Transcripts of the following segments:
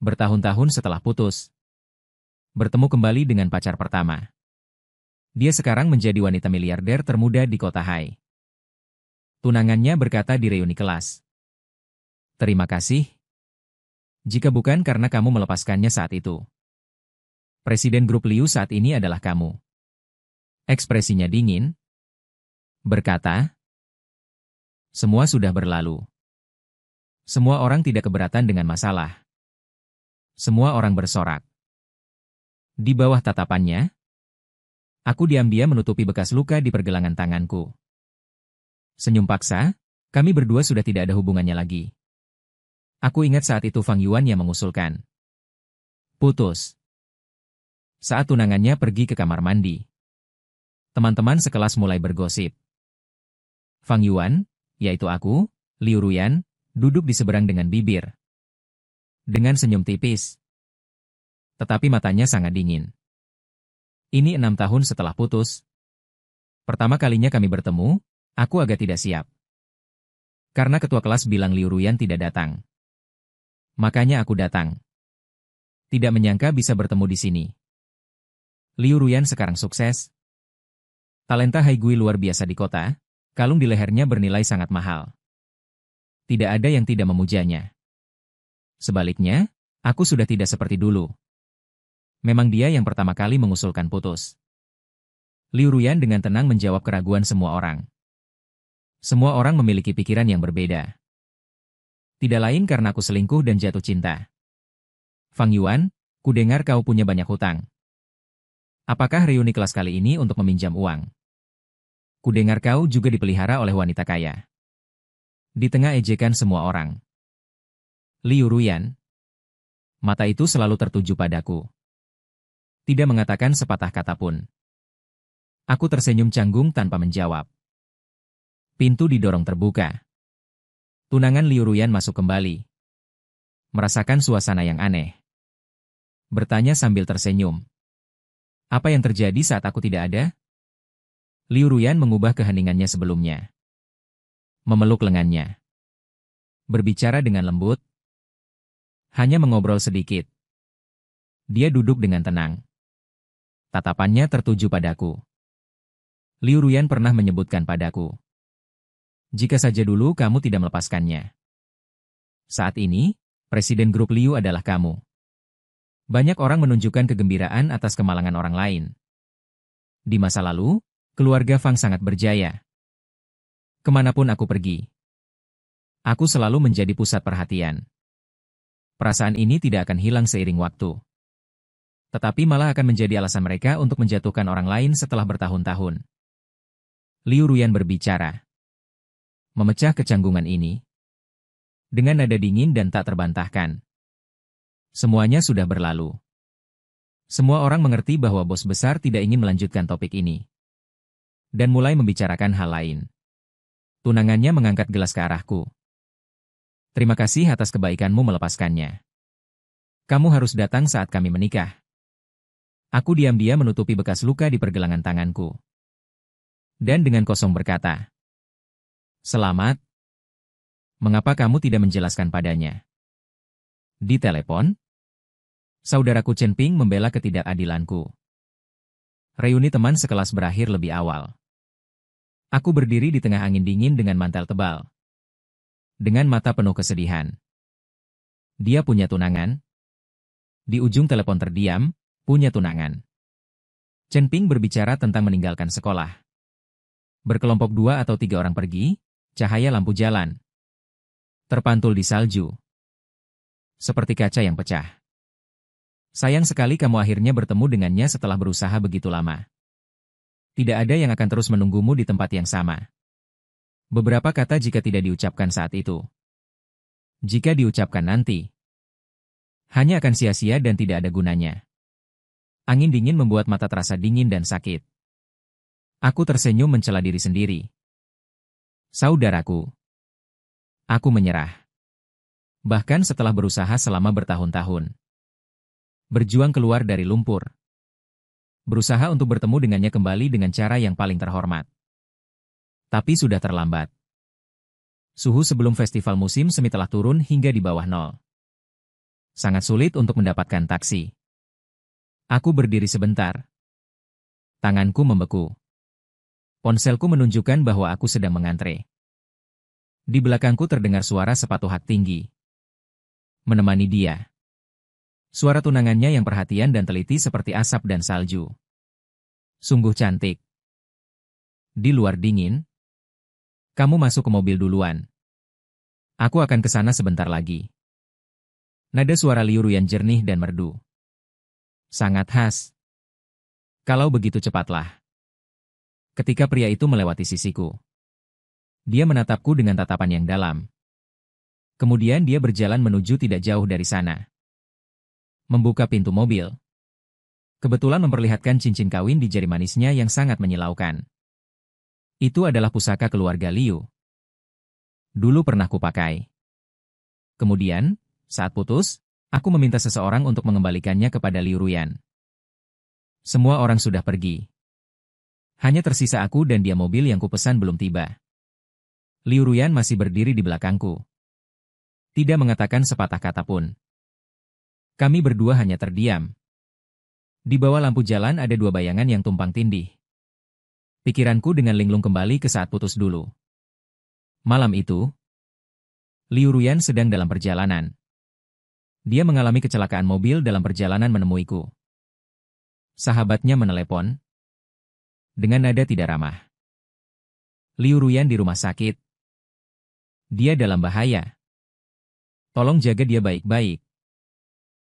Bertahun-tahun setelah putus, bertemu kembali dengan pacar pertama. Dia sekarang menjadi wanita miliarder termuda di kota Hai. Tunangannya berkata di reuni kelas, "Terima kasih. Jika bukan karena kamu melepaskannya saat itu. Presiden grup Liu saat ini adalah kamu." Ekspresinya dingin, berkata, "Semua sudah berlalu. Semua orang tidak keberatan dengan masalah. Semua orang bersorak." Di bawah tatapannya, aku diam-diam menutupi bekas luka di pergelangan tanganku. Senyum paksa, kami berdua sudah tidak ada hubungannya lagi. Aku ingat saat itu Fang Yuan yang mengusulkan. Putus. Saat tunangannya pergi ke kamar mandi, teman-teman sekelas mulai bergosip. Fang Yuan, yaitu aku, Liu Ruyan, duduk di seberang dengan bibir. Dengan senyum tipis. Tetapi matanya sangat dingin. Ini 6 tahun setelah putus. Pertama kalinya kami bertemu, aku agak tidak siap. Karena ketua kelas bilang Liu Ruyan tidak datang. Makanya aku datang. Tidak menyangka bisa bertemu di sini. Liu Ruyan sekarang sukses. Talenta Haigui luar biasa di kota, kalung di lehernya bernilai sangat mahal. Tidak ada yang tidak memujanya. Sebaliknya, aku sudah tidak seperti dulu. Memang dia yang pertama kali mengusulkan putus. Liu Ruyan dengan tenang menjawab keraguan semua orang. Semua orang memiliki pikiran yang berbeda. Tidak lain karena aku selingkuh dan jatuh cinta. Fang Yuan, kudengar kau punya banyak hutang. Apakah reuni kelas kali ini untuk meminjam uang? Kudengar kau juga dipelihara oleh wanita kaya. Di tengah ejekan semua orang, Liu Ruyan, mata itu selalu tertuju padaku. Tidak mengatakan sepatah kata pun. Aku tersenyum canggung tanpa menjawab. Pintu didorong terbuka. Tunangan Liu Ruyan masuk kembali. Merasakan suasana yang aneh. Bertanya sambil tersenyum. Apa yang terjadi saat aku tidak ada? Liu Ruyan mengubah keheningannya sebelumnya. Memeluk lengannya. Berbicara dengan lembut. Hanya mengobrol sedikit. Dia duduk dengan tenang. Tatapannya tertuju padaku. Liu Ruyan pernah menyebutkan padaku. Jika saja dulu kamu tidak melepaskannya. Saat ini, Presiden grup Liu adalah kamu. Banyak orang menunjukkan kegembiraan atas kemalangan orang lain. Di masa lalu, keluarga Fang sangat berjaya. Kemanapun aku pergi, aku selalu menjadi pusat perhatian. Perasaan ini tidak akan hilang seiring waktu. Tetapi malah akan menjadi alasan mereka untuk menjatuhkan orang lain setelah bertahun-tahun. Liu Ruyan berbicara. Memecah kecanggungan ini. Dengan nada dingin dan tak terbantahkan. Semuanya sudah berlalu. Semua orang mengerti bahwa bos besar tidak ingin melanjutkan topik ini. Dan mulai membicarakan hal lain. Tunangannya mengangkat gelas ke arahku. Terima kasih atas kebaikanmu melepaskannya. Kamu harus datang saat kami menikah. Aku diam-diam menutupi bekas luka di pergelangan tanganku. Dan dengan kosong berkata, "Selamat. Mengapa kamu tidak menjelaskan padanya?" Di telepon, saudaraku Chen Ping membela ketidakadilanku. Reuni teman sekelas berakhir lebih awal. Aku berdiri di tengah angin dingin dengan mantel tebal. Dengan mata penuh kesedihan. Dia punya tunangan. Di ujung telepon terdiam, punya tunangan. Chen Ping berbicara tentang meninggalkan sekolah. Berkelompok 2 atau 3 orang pergi, cahaya lampu jalan. Terpantul di salju. Seperti kaca yang pecah. Sayang sekali kamu akhirnya bertemu dengannya setelah berusaha begitu lama. Tidak ada yang akan terus menunggumu di tempat yang sama. Beberapa kata jika tidak diucapkan saat itu. Jika diucapkan nanti. Hanya akan sia-sia dan tidak ada gunanya. Angin dingin membuat mata terasa dingin dan sakit. Aku tersenyum mencela diri sendiri. Saudaraku. Aku menyerah. Bahkan setelah berusaha selama bertahun-tahun. Berjuang keluar dari lumpur. Berusaha untuk bertemu dengannya kembali dengan cara yang paling terhormat. Tapi sudah terlambat. Suhu sebelum festival musim semi telah turun hingga di bawah nol. Sangat sulit untuk mendapatkan taksi. Aku berdiri sebentar. Tanganku membeku. Ponselku menunjukkan bahwa aku sedang mengantre. Di belakangku terdengar suara sepatu hak tinggi. Menemani dia. Suara tunangannya yang perhatian dan teliti seperti asap dan salju. Sungguh cantik. Di luar dingin. Kamu masuk ke mobil duluan. Aku akan ke sana sebentar lagi. Nada suara Liu Ruyan jernih dan merdu. Sangat khas. Kalau begitu cepatlah. Ketika pria itu melewati sisiku. Dia menatapku dengan tatapan yang dalam. Kemudian dia berjalan menuju tidak jauh dari sana. Membuka pintu mobil. Kebetulan memperlihatkan cincin kawin di jari manisnya yang sangat menyilaukan. Itu adalah pusaka keluarga Liu. Dulu pernah kupakai. Kemudian, saat putus, aku meminta seseorang untuk mengembalikannya kepada Liu Ruyan. Semua orang sudah pergi. Hanya tersisa aku dan dia mobil yang kupesan belum tiba. Liu Ruyan masih berdiri di belakangku. Tidak mengatakan sepatah kata pun. Kami berdua hanya terdiam. Di bawah lampu jalan ada dua bayangan yang tumpang tindih. Pikiranku dengan linglung kembali ke saat putus dulu. Malam itu, Liu Ruyan sedang dalam perjalanan. Dia mengalami kecelakaan mobil dalam perjalanan menemuiku. Sahabatnya menelepon. Dengan nada tidak ramah. Liu Ruyan di rumah sakit. Dia dalam bahaya. Tolong jaga dia baik-baik.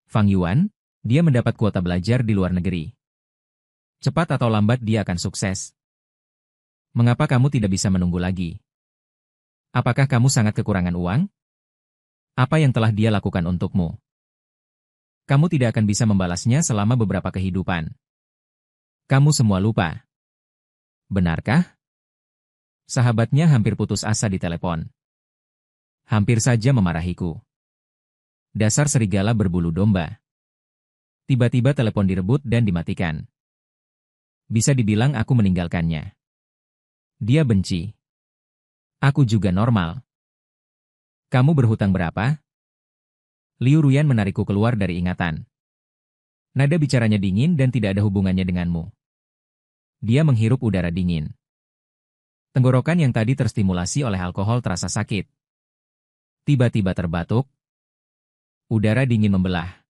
Fang Yuan, dia mendapat kuota belajar di luar negeri. Cepat atau lambat dia akan sukses. Mengapa kamu tidak bisa menunggu lagi? Apakah kamu sangat kekurangan uang? Apa yang telah dia lakukan untukmu? Kamu tidak akan bisa membalasnya selama beberapa kehidupan. Kamu semua lupa. Benarkah? Sahabatnya hampir putus asa di telepon. Hampir saja memarahiku. Dasar serigala berbulu domba. Tiba-tiba telepon direbut dan dimatikan. Bisa dibilang aku meninggalkannya. Dia benci. Aku juga normal. Kamu berhutang berapa? Liu Ruyan menarikku keluar dari ingatan. Nada bicaranya dingin dan tidak ada hubungannya denganmu. Dia menghirup udara dingin. Tenggorokan yang tadi terstimulasi oleh alkohol terasa sakit. Tiba-tiba terbatuk. Udara dingin membelah.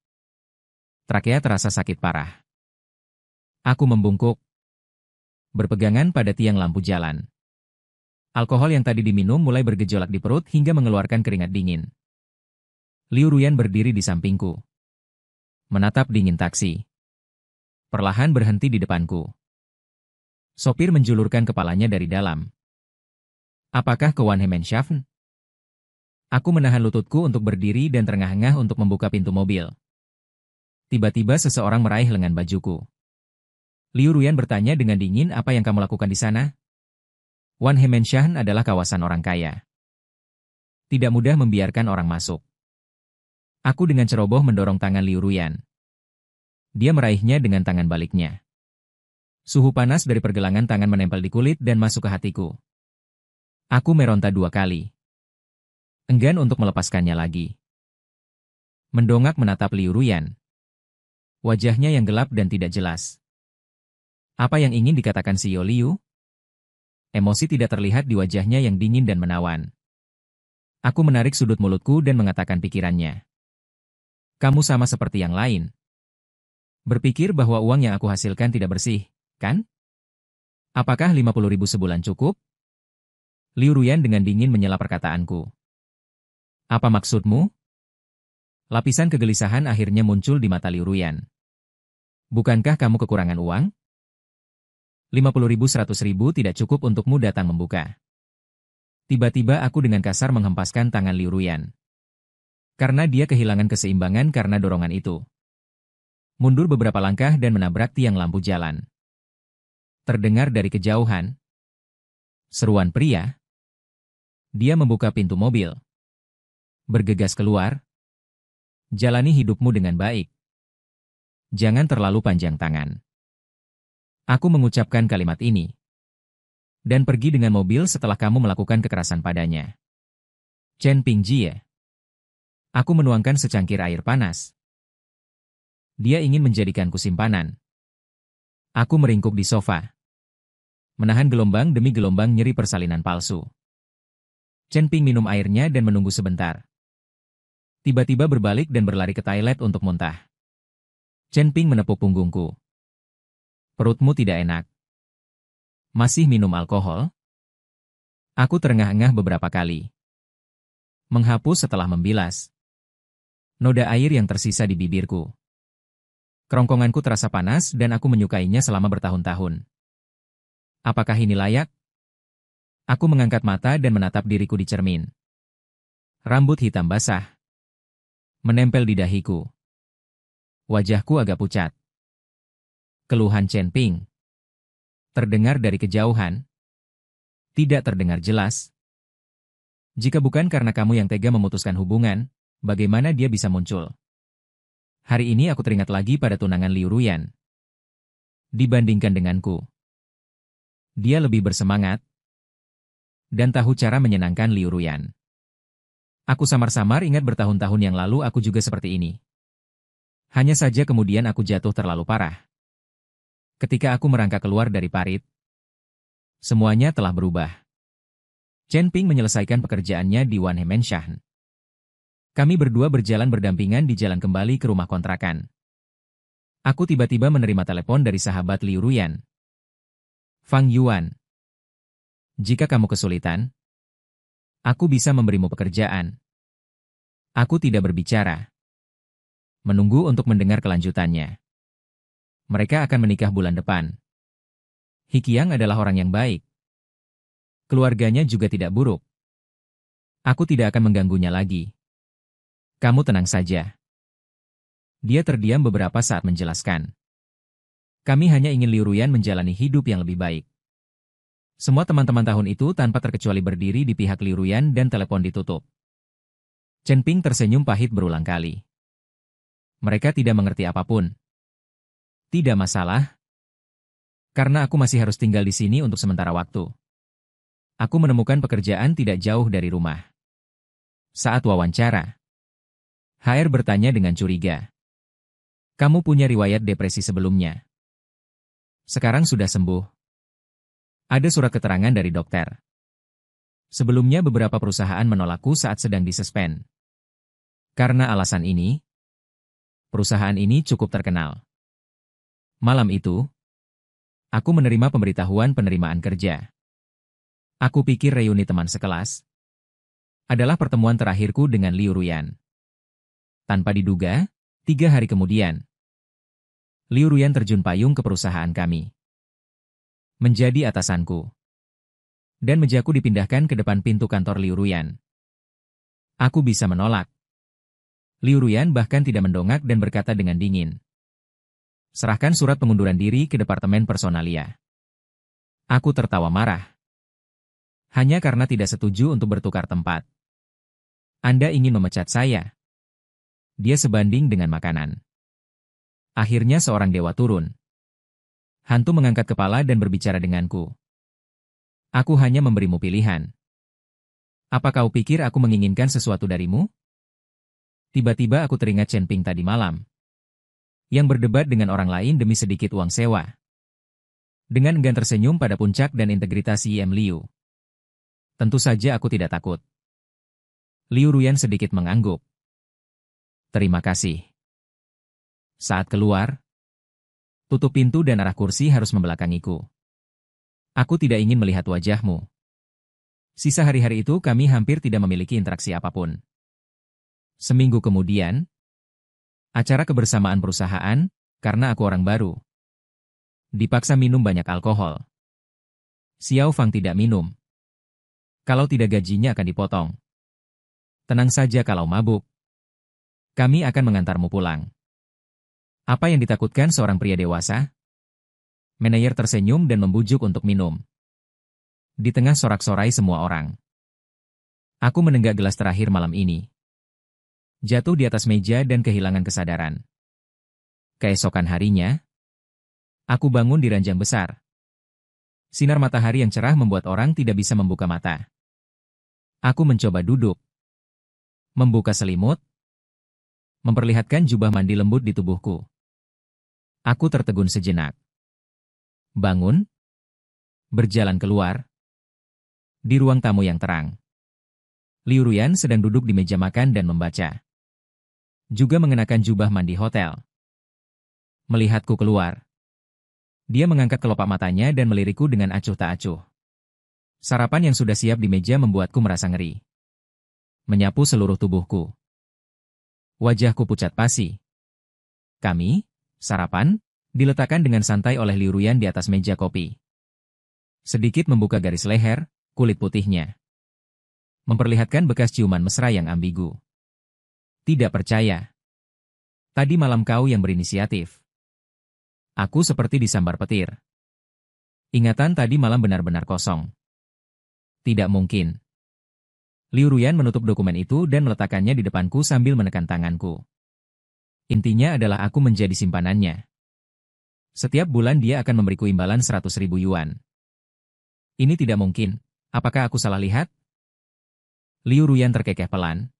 Trakea terasa sakit parah. Aku membungkuk. Berpegangan pada tiang lampu jalan. Alkohol yang tadi diminum mulai bergejolak di perut hingga mengeluarkan keringat dingin. Liu Ruyan berdiri di sampingku. Menatap dingin taksi. Perlahan berhenti di depanku. Sopir menjulurkan kepalanya dari dalam. Apakah ke Wanhemenschaft? Aku menahan lututku untuk berdiri dan terengah-engah untuk membuka pintu mobil. Tiba-tiba seseorang meraih lengan bajuku. Liu Ruyan bertanya dengan dingin, apa yang kamu lakukan di sana? Wanhemenschaft adalah kawasan orang kaya. Tidak mudah membiarkan orang masuk. Aku dengan ceroboh mendorong tangan Liu Ruyan. Dia meraihnya dengan tangan baliknya. Suhu panas dari pergelangan tangan menempel di kulit dan masuk ke hatiku. Aku meronta 2 kali. Enggan untuk melepaskannya lagi. Mendongak menatap Liu Ruyan. Wajahnya yang gelap dan tidak jelas. Apa yang ingin dikatakan Xiao Liu? Emosi tidak terlihat di wajahnya yang dingin dan menawan. Aku menarik sudut mulutku dan mengatakan pikirannya. Kamu sama seperti yang lain. Berpikir bahwa uang yang aku hasilkan tidak bersih, kan? Apakah 50.000 sebulan cukup? Liu Ruyan dengan dingin menyela perkataanku. Apa maksudmu? Lapisan kegelisahan akhirnya muncul di mata Liu Ruyan. Bukankah kamu kekurangan uang? 50.000 100.000 tidak cukup untukmu datang membuka. Tiba-tiba aku dengan kasar menghempaskan tangan Liu Ruyan. Karena dia kehilangan keseimbangan karena dorongan itu. Mundur beberapa langkah dan menabrak tiang lampu jalan. Terdengar dari kejauhan. Seruan pria. Dia membuka pintu mobil. Bergegas keluar. Jalani hidupmu dengan baik. Jangan terlalu panjang tangan. Aku mengucapkan kalimat ini. Dan pergi dengan mobil setelah kamu melakukan kekerasan padanya. Chen Pingjie. Aku menuangkan secangkir air panas. Dia ingin menjadikanku simpanan. Aku meringkuk di sofa, menahan gelombang demi gelombang nyeri persalinan palsu. Chen Ping minum airnya dan menunggu sebentar. Tiba-tiba berbalik dan berlari ke toilet untuk muntah. Chen Ping menepuk punggungku. Perutmu tidak enak. Masih minum alkohol? Aku terengah-engah beberapa kali. Menghapus setelah membilas. Noda air yang tersisa di bibirku. Kerongkonganku terasa panas dan aku menyukainya selama bertahun-tahun. Apakah ini layak? Aku mengangkat mata dan menatap diriku di cermin. Rambut hitam basah menempel di dahiku. Wajahku agak pucat. Keluhan Chen Ping terdengar dari kejauhan. Tidak terdengar jelas. Jika bukan karena kamu yang tega memutuskan hubungan, bagaimana dia bisa muncul? Hari ini aku teringat lagi pada tunangan Liu Ruyan. Dibandingkan denganku, dia lebih bersemangat dan tahu cara menyenangkan Liu Ruyan. Aku samar-samar ingat bertahun-tahun yang lalu aku juga seperti ini. Hanya saja kemudian aku jatuh terlalu parah. Ketika aku merangkak keluar dari parit, semuanya telah berubah. Chen Ping menyelesaikan pekerjaannya di Wan Hemenshan. Kami berdua berjalan berdampingan di jalan kembali ke rumah kontrakan. Aku tiba-tiba menerima telepon dari sahabat Liu Ruyan. Fang Yuan. Jika kamu kesulitan, aku bisa memberimu pekerjaan. Aku tidak berbicara. Menunggu untuk mendengar kelanjutannya. Mereka akan menikah bulan depan. Hikiang adalah orang yang baik. Keluarganya juga tidak buruk. Aku tidak akan mengganggunya lagi. Kamu tenang saja. Dia terdiam beberapa saat menjelaskan. Kami hanya ingin Liu Ruyan menjalani hidup yang lebih baik. Semua teman-teman tahun itu tanpa terkecuali berdiri di pihak Liu Ruyan dan telepon ditutup. Chen Ping tersenyum pahit berulang kali. Mereka tidak mengerti apapun. Tidak masalah. Karena aku masih harus tinggal di sini untuk sementara waktu. Aku menemukan pekerjaan tidak jauh dari rumah. Saat wawancara, HR bertanya dengan curiga. Kamu punya riwayat depresi sebelumnya. Sekarang sudah sembuh. Ada surat keterangan dari dokter. Sebelumnya beberapa perusahaan menolakku saat sedang disuspend. Karena alasan ini, perusahaan ini cukup terkenal. Malam itu, aku menerima pemberitahuan penerimaan kerja. Aku pikir reuni teman sekelas adalah pertemuan terakhirku dengan Liu Ruyan. Tanpa diduga, 3 hari kemudian, Liu Ruyan terjun payung ke perusahaan kami. Menjadi atasanku. Dan mejaku dipindahkan ke depan pintu kantor Liu Ruyan. Aku bisa menolak. Liu Ruyan bahkan tidak mendongak dan berkata dengan dingin. Serahkan surat pengunduran diri ke Departemen Personalia. Aku tertawa marah. Hanya karena tidak setuju untuk bertukar tempat. Anda ingin memecat saya? Dia sebanding dengan makanan. Akhirnya seorang dewa turun. Hantu mengangkat kepala dan berbicara denganku. Aku hanya memberimu pilihan. Apa kau pikir aku menginginkan sesuatu darimu? Tiba-tiba aku teringat Chen Ping tadi malam. Yang berdebat dengan orang lain demi sedikit uang sewa. Dengan enggan tersenyum pada puncak dan integritas Yim Liu. Tentu saja aku tidak takut. Liu Ruyan sedikit mengangguk. Terima kasih. Saat keluar, tutup pintu dan arah kursi harus membelakangiku. Aku tidak ingin melihat wajahmu. Sisa hari-hari itu kami hampir tidak memiliki interaksi apapun. Seminggu kemudian, acara kebersamaan perusahaan, karena aku orang baru. Dipaksa minum banyak alkohol. Xiao Fang tidak minum. Kalau tidak gajinya akan dipotong. Tenang saja kalau mabuk. Kami akan mengantarmu pulang. Apa yang ditakutkan seorang pria dewasa? Manajer tersenyum dan membujuk untuk minum. Di tengah sorak-sorai semua orang. Aku menenggak gelas terakhir malam ini. Jatuh di atas meja dan kehilangan kesadaran. Keesokan harinya, aku bangun di ranjang besar. Sinar matahari yang cerah membuat orang tidak bisa membuka mata. Aku mencoba duduk. Membuka selimut, memperlihatkan jubah mandi lembut di tubuhku. Aku tertegun sejenak. Bangun, berjalan keluar. Di ruang tamu yang terang, Liu Ruyan sedang duduk di meja makan dan membaca. Juga mengenakan jubah mandi hotel. Melihatku keluar, dia mengangkat kelopak matanya dan melirikku dengan acuh tak acuh. Sarapan yang sudah siap di meja membuatku merasa ngeri. Menyapu seluruh tubuhku. Wajahku pucat pasi. Kami, sarapan, diletakkan dengan santai oleh Liu Ruyan di atas meja kopi. Sedikit membuka garis leher, kulit putihnya. Memperlihatkan bekas ciuman mesra yang ambigu. Tidak percaya. Tadi malam kau yang berinisiatif. Aku seperti disambar petir. Ingatan tadi malam benar-benar kosong. Tidak mungkin. Liu Ruyan menutup dokumen itu dan meletakkannya di depanku sambil menekan tanganku. Intinya adalah aku menjadi simpanannya. Setiap bulan dia akan memberiku imbalan 100.000 yuan. Ini tidak mungkin. Apakah aku salah lihat? Liu Ruyan terkekeh pelan.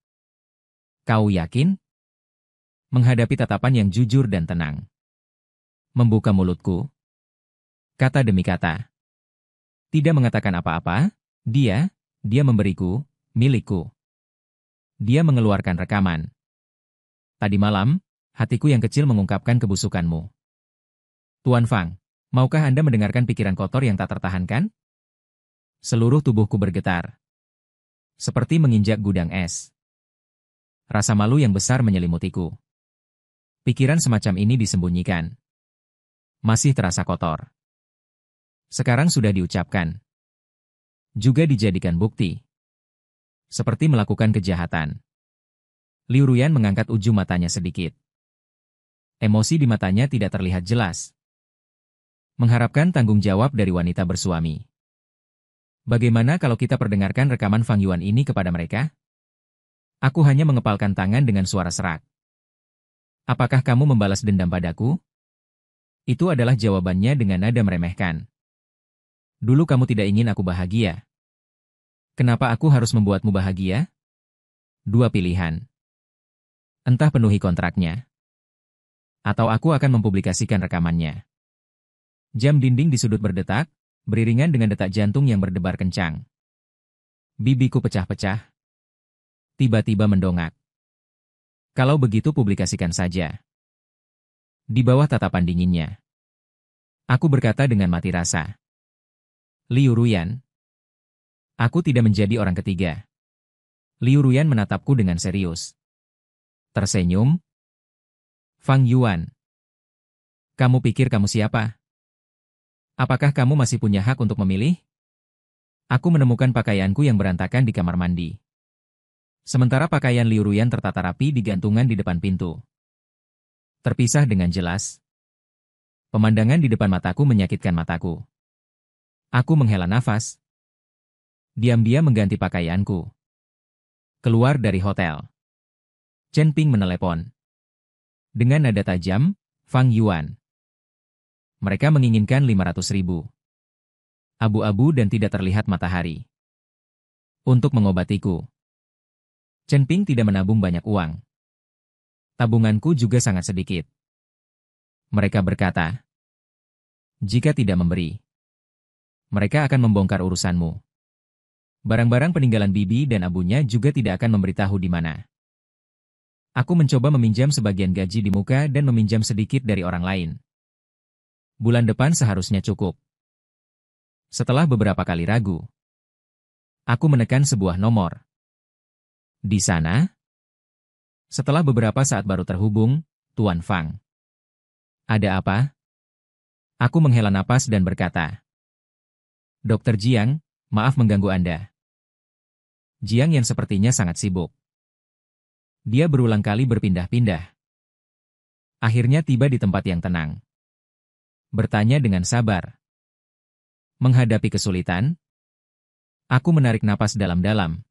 Kau yakin? Menghadapi tatapan yang jujur dan tenang. Membuka mulutku. Kata demi kata. Tidak mengatakan apa-apa, dia memberiku, milikku. Dia mengeluarkan rekaman. Tadi malam, hatiku yang kecil mengungkapkan kebusukanmu. Tuan Fang, maukah Anda mendengarkan pikiran kotor yang tak tertahankan? Seluruh tubuhku bergetar. Seperti menginjak gudang es. Rasa malu yang besar menyelimutiku. Pikiran semacam ini disembunyikan. Masih terasa kotor. Sekarang sudah diucapkan. Juga dijadikan bukti. Seperti melakukan kejahatan. Liu Ruyan mengangkat ujung matanya sedikit. Emosi di matanya tidak terlihat jelas. Mengharapkan tanggung jawab dari wanita bersuami. Bagaimana kalau kita perdengarkan rekaman Fang Yuan ini kepada mereka? Aku hanya mengepalkan tangan dengan suara serak. Apakah kamu membalas dendam padaku? Itu adalah jawabannya dengan nada meremehkan. Dulu kamu tidak ingin aku bahagia. Kenapa aku harus membuatmu bahagia? Dua pilihan. Entah penuhi kontraknya. Atau aku akan mempublikasikan rekamannya. Jam dinding di sudut berdetak, beriringan dengan detak jantung yang berdebar kencang. Bibiku pecah-pecah. Tiba-tiba mendongak. Kalau begitu publikasikan saja. Di bawah tatapan dinginnya. Aku berkata dengan mati rasa. Liu Ruyan. Aku tidak menjadi orang ketiga. Liu Ruyan menatapku dengan serius. Tersenyum. Fang Yuan. Kamu pikir kamu siapa? Apakah kamu masih punya hak untuk memilih? Aku menemukan pakaianku yang berantakan di kamar mandi. Sementara pakaian Liu Ruyan tertata rapi di gantungan di depan pintu. Terpisah dengan jelas. Pemandangan di depan mataku menyakitkan mataku. Aku menghela nafas. Diam-diam mengganti pakaianku. Keluar dari hotel. Chen Ping menelepon. Dengan nada tajam, Fang Yuan. Mereka menginginkan 500.000. Abu-abu dan tidak terlihat matahari. Untuk mengobatiku. Chen Ping tidak menabung banyak uang. Tabunganku juga sangat sedikit. Mereka berkata, jika tidak memberi, mereka akan membongkar urusanmu. Barang-barang peninggalan bibi dan abunya juga tidak akan memberitahu di mana. Aku mencoba meminjam sebagian gaji di muka dan meminjam sedikit dari orang lain. Bulan depan seharusnya cukup. Setelah beberapa kali ragu, aku menekan sebuah nomor. Di sana, setelah beberapa saat baru terhubung, Tuan Fang. Ada apa? Aku menghela napas dan berkata, Dokter Jiang, maaf mengganggu Anda. Jiang yang sepertinya sangat sibuk. Dia berulang kali berpindah-pindah. Akhirnya tiba di tempat yang tenang. Bertanya dengan sabar. Menghadapi kesulitan, aku menarik napas dalam-dalam.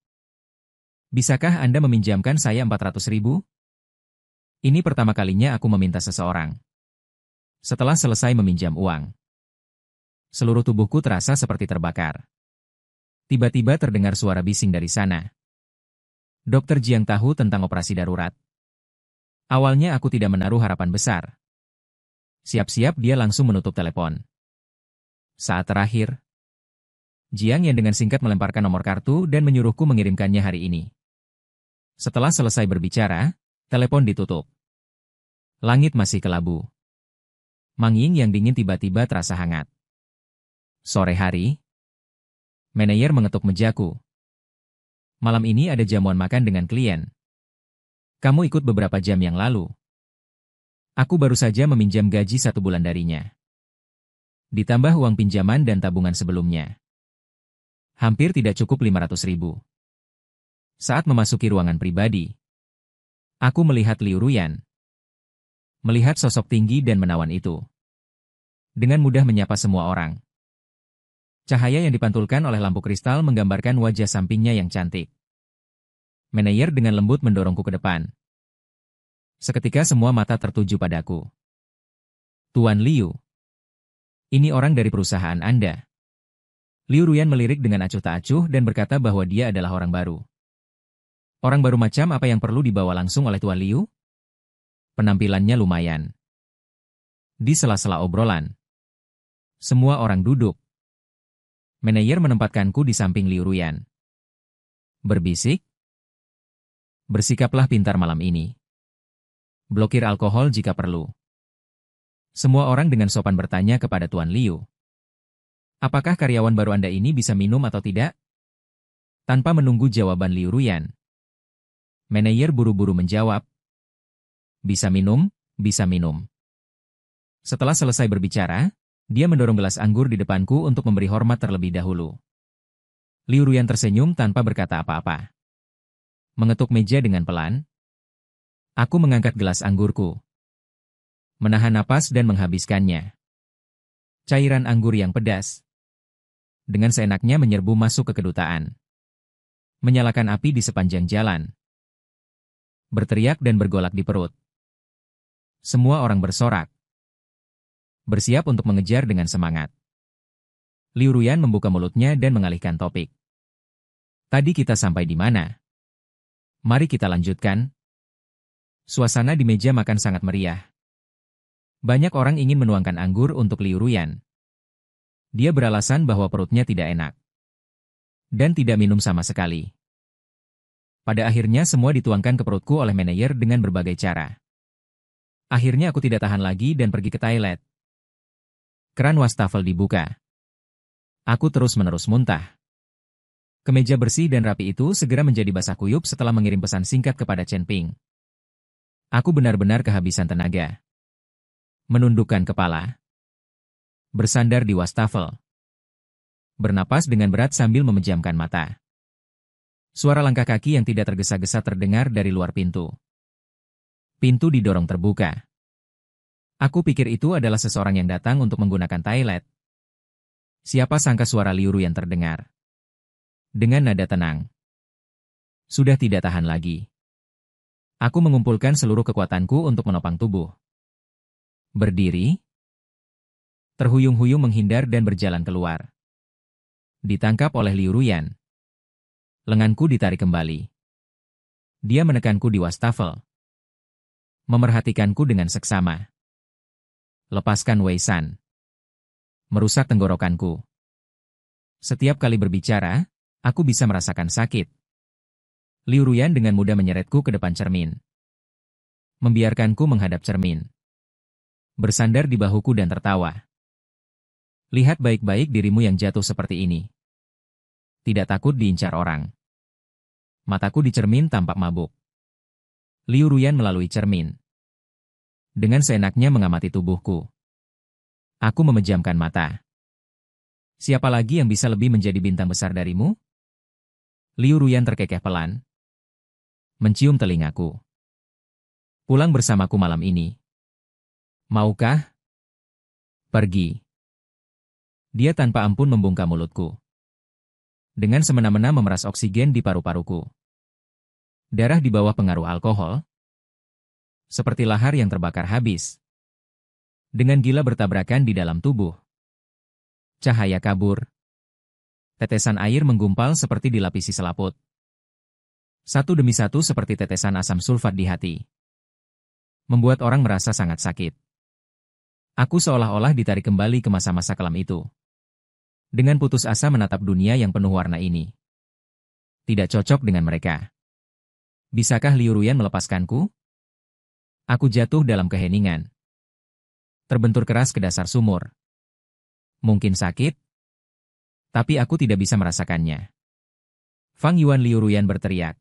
Bisakah Anda meminjamkan saya 400.000? Ini pertama kalinya aku meminta seseorang. Setelah selesai meminjam uang, seluruh tubuhku terasa seperti terbakar. Tiba-tiba terdengar suara bising dari sana. Dokter Jiang tahu tentang operasi darurat. Awalnya aku tidak menaruh harapan besar. Siap-siap dia langsung menutup telepon. Saat terakhir, Jiang yang dengan singkat melemparkan nomor kartu dan menyuruhku mengirimkannya hari ini. Setelah selesai berbicara, telepon ditutup. Langit masih kelabu. Manging yang dingin tiba-tiba terasa hangat. Sore hari, manajer mengetuk mejaku. Malam ini ada jamuan makan dengan klien. Kamu ikut beberapa jam yang lalu. Aku baru saja meminjam gaji 1 bulan darinya. Ditambah uang pinjaman dan tabungan sebelumnya. Hampir tidak cukup 500.000. Saat memasuki ruangan pribadi, aku melihat Liu Ruyan. Melihat sosok tinggi dan menawan itu. Dengan mudah menyapa semua orang. Cahaya yang dipantulkan oleh lampu kristal menggambarkan wajah sampingnya yang cantik. Manajer dengan lembut mendorongku ke depan. Seketika semua mata tertuju padaku. Tuan Liu. Ini orang dari perusahaan Anda. Liu Ruyan melirik dengan acuh tak acuh dan berkata bahwa dia adalah orang baru. Orang baru macam apa yang perlu dibawa langsung oleh Tuan Liu? Penampilannya lumayan. Di sela-sela obrolan, semua orang duduk. Manajer menempatkanku di samping Liu Ruyan. Berbisik, bersikaplah pintar malam ini. Blokir alkohol jika perlu. Semua orang dengan sopan bertanya kepada Tuan Liu. Apakah karyawan baru Anda ini bisa minum atau tidak? Tanpa menunggu jawaban Liu Ruyan, manajer buru-buru menjawab. Bisa minum, bisa minum. Setelah selesai berbicara, dia mendorong gelas anggur di depanku untuk memberi hormat terlebih dahulu. Liu Ruyan tersenyum tanpa berkata apa-apa. Mengetuk meja dengan pelan. Aku mengangkat gelas anggurku. Menahan napas dan menghabiskannya. Cairan anggur yang pedas. Dengan seenaknya menyerbu masuk ke kedutaan. Menyalakan api di sepanjang jalan. Berteriak dan bergolak di perut. Semua orang bersorak. Bersiap untuk mengejar dengan semangat. Liu Ruyan membuka mulutnya dan mengalihkan topik. Tadi kita sampai di mana? Mari kita lanjutkan. Suasana di meja makan sangat meriah. Banyak orang ingin menuangkan anggur untuk Liu Ruyan. Dia beralasan bahwa perutnya tidak enak. Dan tidak minum sama sekali. Pada akhirnya semua dituangkan ke perutku oleh manajer dengan berbagai cara. Akhirnya aku tidak tahan lagi dan pergi ke toilet. Keran wastafel dibuka. Aku terus-menerus muntah. Kemeja bersih dan rapi itu segera menjadi basah kuyup setelah mengirim pesan singkat kepada Chen Ping. Aku benar-benar kehabisan tenaga. Menundukkan kepala. Bersandar di wastafel. Bernapas dengan berat sambil memejamkan mata. Suara langkah kaki yang tidak tergesa-gesa terdengar dari luar pintu. Pintu didorong terbuka. Aku pikir itu adalah seseorang yang datang untuk menggunakan toilet. Siapa sangka suara Liu Ruyan terdengar. Dengan nada tenang. Sudah tidak tahan lagi. Aku mengumpulkan seluruh kekuatanku untuk menopang tubuh. Berdiri. Terhuyung-huyung menghindar dan berjalan keluar. Ditangkap oleh Liu Ruyan. Lenganku ditarik kembali. Dia menekanku di wastafel. Memerhatikanku dengan seksama. Lepaskan Wei San. Merusak tenggorokanku. Setiap kali berbicara, aku bisa merasakan sakit. Liu Ruyan dengan mudah menyeretku ke depan cermin. Membiarkanku menghadap cermin. Bersandar di bahuku dan tertawa. Lihat baik-baik dirimu yang jatuh seperti ini. Tidak takut diincar orang. Mataku di cermin tampak mabuk. Liu Ruyan melalui cermin. Dengan seenaknya mengamati tubuhku. Aku memejamkan mata. Siapa lagi yang bisa lebih menjadi bintang besar darimu? Liu Ruyan terkekeh pelan. Mencium telingaku. Pulang bersamaku malam ini. Maukah? Pergi. Dia tanpa ampun membungkam mulutku. Dengan semena-mena memeras oksigen di paru-paruku. Darah di bawah pengaruh alkohol. Seperti lahar yang terbakar habis. Dengan gila bertabrakan di dalam tubuh. Cahaya kabur. Tetesan air menggumpal seperti dilapisi selaput. Satu demi satu seperti tetesan asam sulfat di hati. membuat orang merasa sangat sakit. Aku seolah-olah ditarik kembali ke masa-masa kelam itu. Dengan putus asa menatap dunia yang penuh warna ini. Tidak cocok dengan mereka. Bisakah Liu Ruyan melepaskanku? Aku jatuh dalam keheningan. Terbentur keras ke dasar sumur. Mungkin sakit, tapi aku tidak bisa merasakannya. Fang Yuan Liu Ruyan berteriak.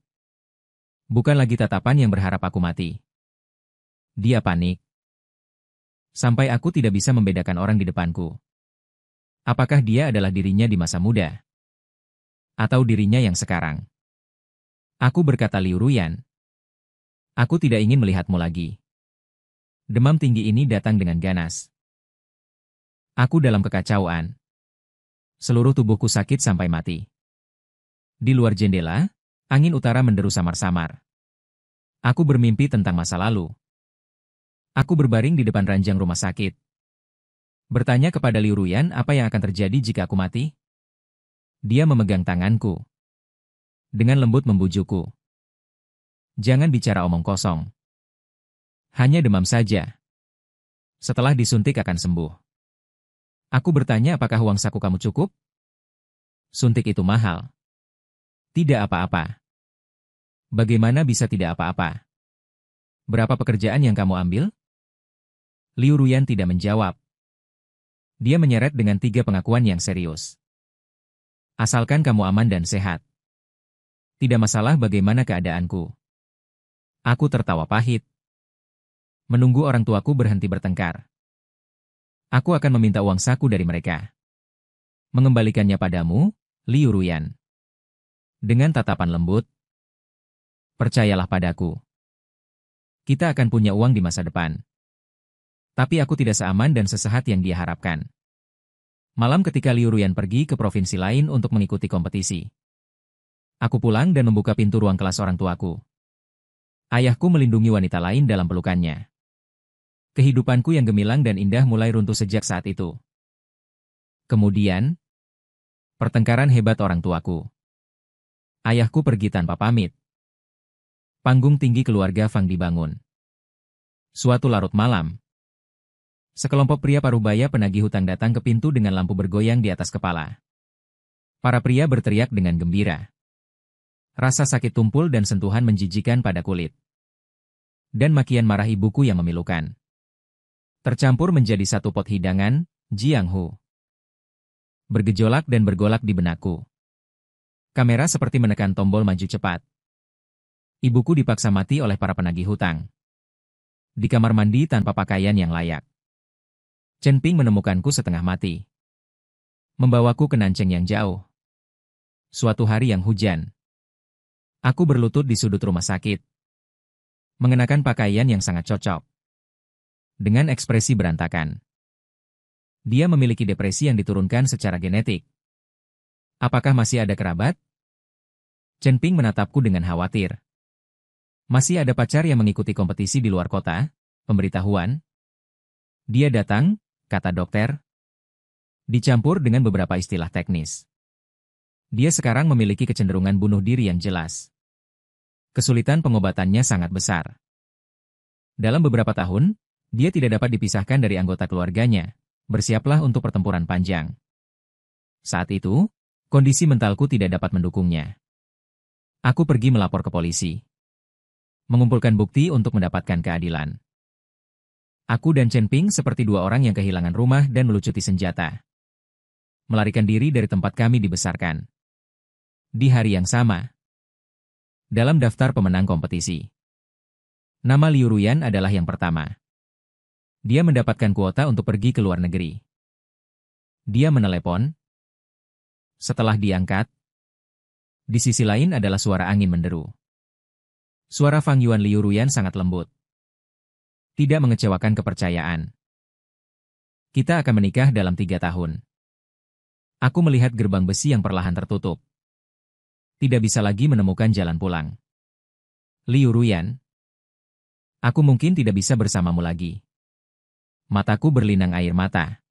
Bukan lagi tatapan yang berharap aku mati. Dia panik. Sampai aku tidak bisa membedakan orang di depanku. Apakah dia adalah dirinya di masa muda? Atau dirinya yang sekarang? Aku berkata Liu Ruyan. Aku tidak ingin melihatmu lagi. Demam tinggi ini datang dengan ganas. Aku dalam kekacauan. Seluruh tubuhku sakit sampai mati. Di luar jendela, angin utara menderu samar-samar. Aku bermimpi tentang masa lalu. Aku berbaring di depan ranjang rumah sakit. Bertanya kepada Liu Ruyan apa yang akan terjadi jika aku mati. Dia memegang tanganku. Dengan lembut membujukku. Jangan bicara omong kosong. Hanya demam saja. Setelah disuntik akan sembuh. Aku bertanya apakah uang saku kamu cukup? Suntik itu mahal. Tidak apa-apa. Bagaimana bisa tidak apa-apa? Berapa pekerjaan yang kamu ambil? Liu Ruyan tidak menjawab. Dia menyeret dengan 3 pengakuan yang serius. Asalkan kamu aman dan sehat. Tidak masalah bagaimana keadaanku. Aku tertawa pahit. Menunggu orang tuaku berhenti bertengkar. Aku akan meminta uang saku dari mereka. Mengembalikannya padamu, Liu Ruyan. Dengan tatapan lembut. Percayalah padaku. Kita akan punya uang di masa depan. Tapi aku tidak seaman dan sesehat yang dia harapkan. Malam ketika Liu Ruyan pergi ke provinsi lain untuk mengikuti kompetisi. Aku pulang dan membuka pintu ruang kelas orang tuaku. Ayahku melindungi wanita lain dalam pelukannya. Kehidupanku yang gemilang dan indah mulai runtuh sejak saat itu. Kemudian, pertengkaran hebat orang tuaku. Ayahku pergi tanpa pamit. Panggung tinggi keluarga Fang dibangun. Suatu larut malam. Sekelompok pria parubaya penagih hutang datang ke pintu dengan lampu bergoyang di atas kepala. Para pria berteriak dengan gembira. Rasa sakit tumpul dan sentuhan menjijikan pada kulit. Dan makian marah ibuku yang memilukan. Tercampur menjadi satu pot hidangan, Jiang Hu. Bergejolak dan bergolak di benakku. Kamera seperti menekan tombol maju cepat. Ibuku dipaksa mati oleh para penagih hutang. Di kamar mandi tanpa pakaian yang layak. Chen Ping menemukanku setengah mati. Membawaku ke Nanceng yang jauh. Suatu hari yang hujan. Aku berlutut di sudut rumah sakit. Mengenakan pakaian yang sangat cocok. Dengan ekspresi berantakan. Dia memiliki depresi yang diturunkan secara genetik. Apakah masih ada kerabat? Chen Ping menatapku dengan khawatir. Masih ada pacar yang mengikuti kompetisi di luar kota? Pemberitahuan. Dia datang, kata dokter. Dicampur dengan beberapa istilah teknis. Dia sekarang memiliki kecenderungan bunuh diri yang jelas. Kesulitan pengobatannya sangat besar. Dalam beberapa tahun, dia tidak dapat dipisahkan dari anggota keluarganya. Bersiaplah untuk pertempuran panjang. Saat itu, kondisi mentalku tidak dapat mendukungnya. Aku pergi melapor ke polisi. Mengumpulkan bukti untuk mendapatkan keadilan. Aku dan Chen Ping seperti 2 orang yang kehilangan rumah dan melucuti senjata. Melarikan diri dari tempat kami dibesarkan. Di hari yang sama. Dalam daftar pemenang kompetisi. Nama Liu Ruyan adalah yang pertama. Dia mendapatkan kuota untuk pergi ke luar negeri. Dia menelepon. Setelah diangkat, di sisi lain adalah suara angin menderu. Suara Fang Yuan Liu Ruyan sangat lembut. Tidak mengecewakan kepercayaan. Kita akan menikah dalam 3 tahun. Aku melihat gerbang besi yang perlahan tertutup. Tidak bisa lagi menemukan jalan pulang. Liu Ruyan. Aku mungkin tidak bisa bersamamu lagi. Mataku berlinang air mata.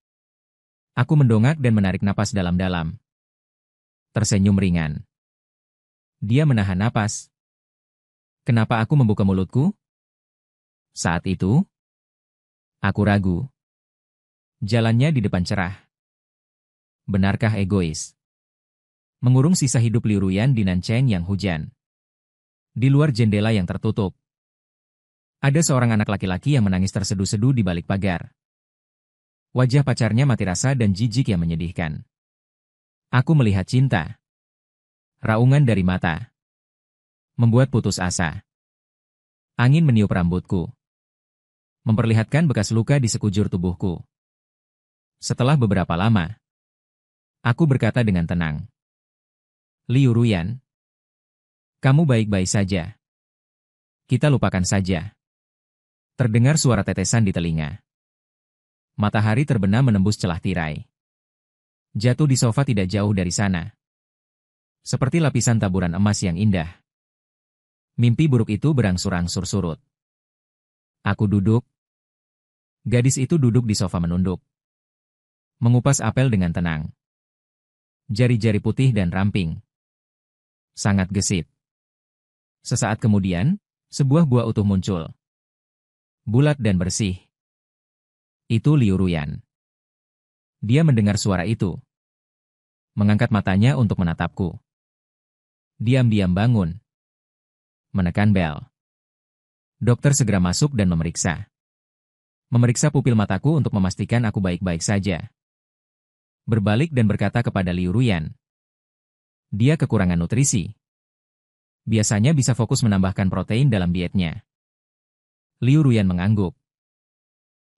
Aku mendongak dan menarik napas dalam-dalam. Tersenyum ringan. Dia menahan napas. Kenapa aku membuka mulutku? Saat itu, aku ragu. Jalannya di depan cerah. Benarkah egois? Mengurung sisa hidup Liu Ruyan di Nancheng yang hujan. Di luar jendela yang tertutup, ada seorang anak laki-laki yang menangis terseduh-seduh di balik pagar. Wajah pacarnya mati rasa dan jijik yang menyedihkan. Aku melihat cinta. Raungan dari mata. Membuat putus asa. Angin meniup rambutku. Memperlihatkan bekas luka di sekujur tubuhku. Setelah beberapa lama, aku berkata dengan tenang. Liu Ruyan, kamu baik-baik saja. Kita lupakan saja. Terdengar suara tetesan di telinga. Matahari terbenam menembus celah tirai. Jatuh di sofa tidak jauh dari sana. Seperti lapisan taburan emas yang indah. Mimpi buruk itu berangsur-angsur surut. Aku duduk. Gadis itu duduk di sofa menunduk. Mengupas apel dengan tenang. Jari-jari putih dan ramping. Sangat gesit. Sesaat kemudian, sebuah buah utuh muncul. Bulat dan bersih. Itu Liu Ruyan. Dia mendengar suara itu. Mengangkat matanya untuk menatapku. Diam-diam bangun. Menekan bel. Dokter segera masuk dan memeriksa. Memeriksa pupil mataku untuk memastikan aku baik-baik saja. Berbalik dan berkata kepada Liu Ruyan. Dia kekurangan nutrisi. Biasanya bisa fokus menambahkan protein dalam dietnya. Liu Ruyan mengangguk.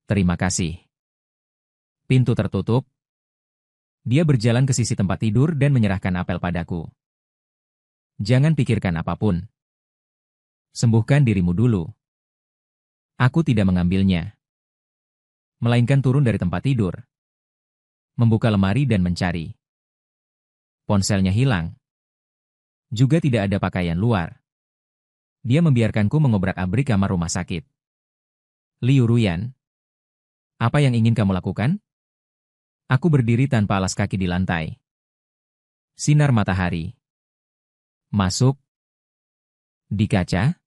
Terima kasih. Pintu tertutup. Dia berjalan ke sisi tempat tidur dan menyerahkan apel padaku. Jangan pikirkan apapun. Sembuhkan dirimu dulu. Aku tidak mengambilnya. Melainkan turun dari tempat tidur. Membuka lemari dan mencari. Ponselnya hilang. Juga tidak ada pakaian luar. Dia membiarkanku mengobrak-abrik kamar rumah sakit. Liu Ruyan, apa yang ingin kamu lakukan? Aku berdiri tanpa alas kaki di lantai. Sinar matahari. Masuk. Di kaca.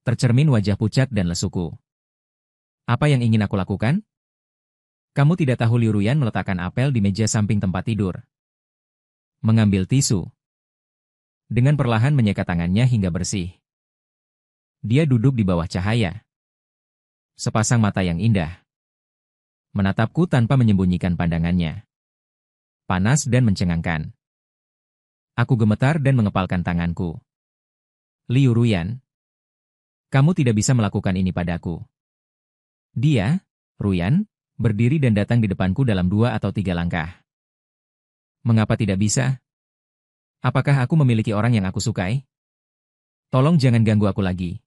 Tercermin wajah pucat dan lesuku. Apa yang ingin aku lakukan? Kamu tidak tahu Liu Ruyan meletakkan apel di meja samping tempat tidur. Mengambil tisu. Dengan perlahan menyekat tangannya hingga bersih. Dia duduk di bawah cahaya. Sepasang mata yang indah. Menatapku tanpa menyembunyikan pandangannya. Panas dan mencengangkan. Aku gemetar dan mengepalkan tanganku. Liu Ruyan, kamu tidak bisa melakukan ini padaku. Dia, Ruyan, berdiri dan datang di depanku dalam 2 atau 3 langkah. Mengapa tidak bisa? Apakah aku memiliki orang yang aku sukai? Tolong jangan ganggu aku lagi.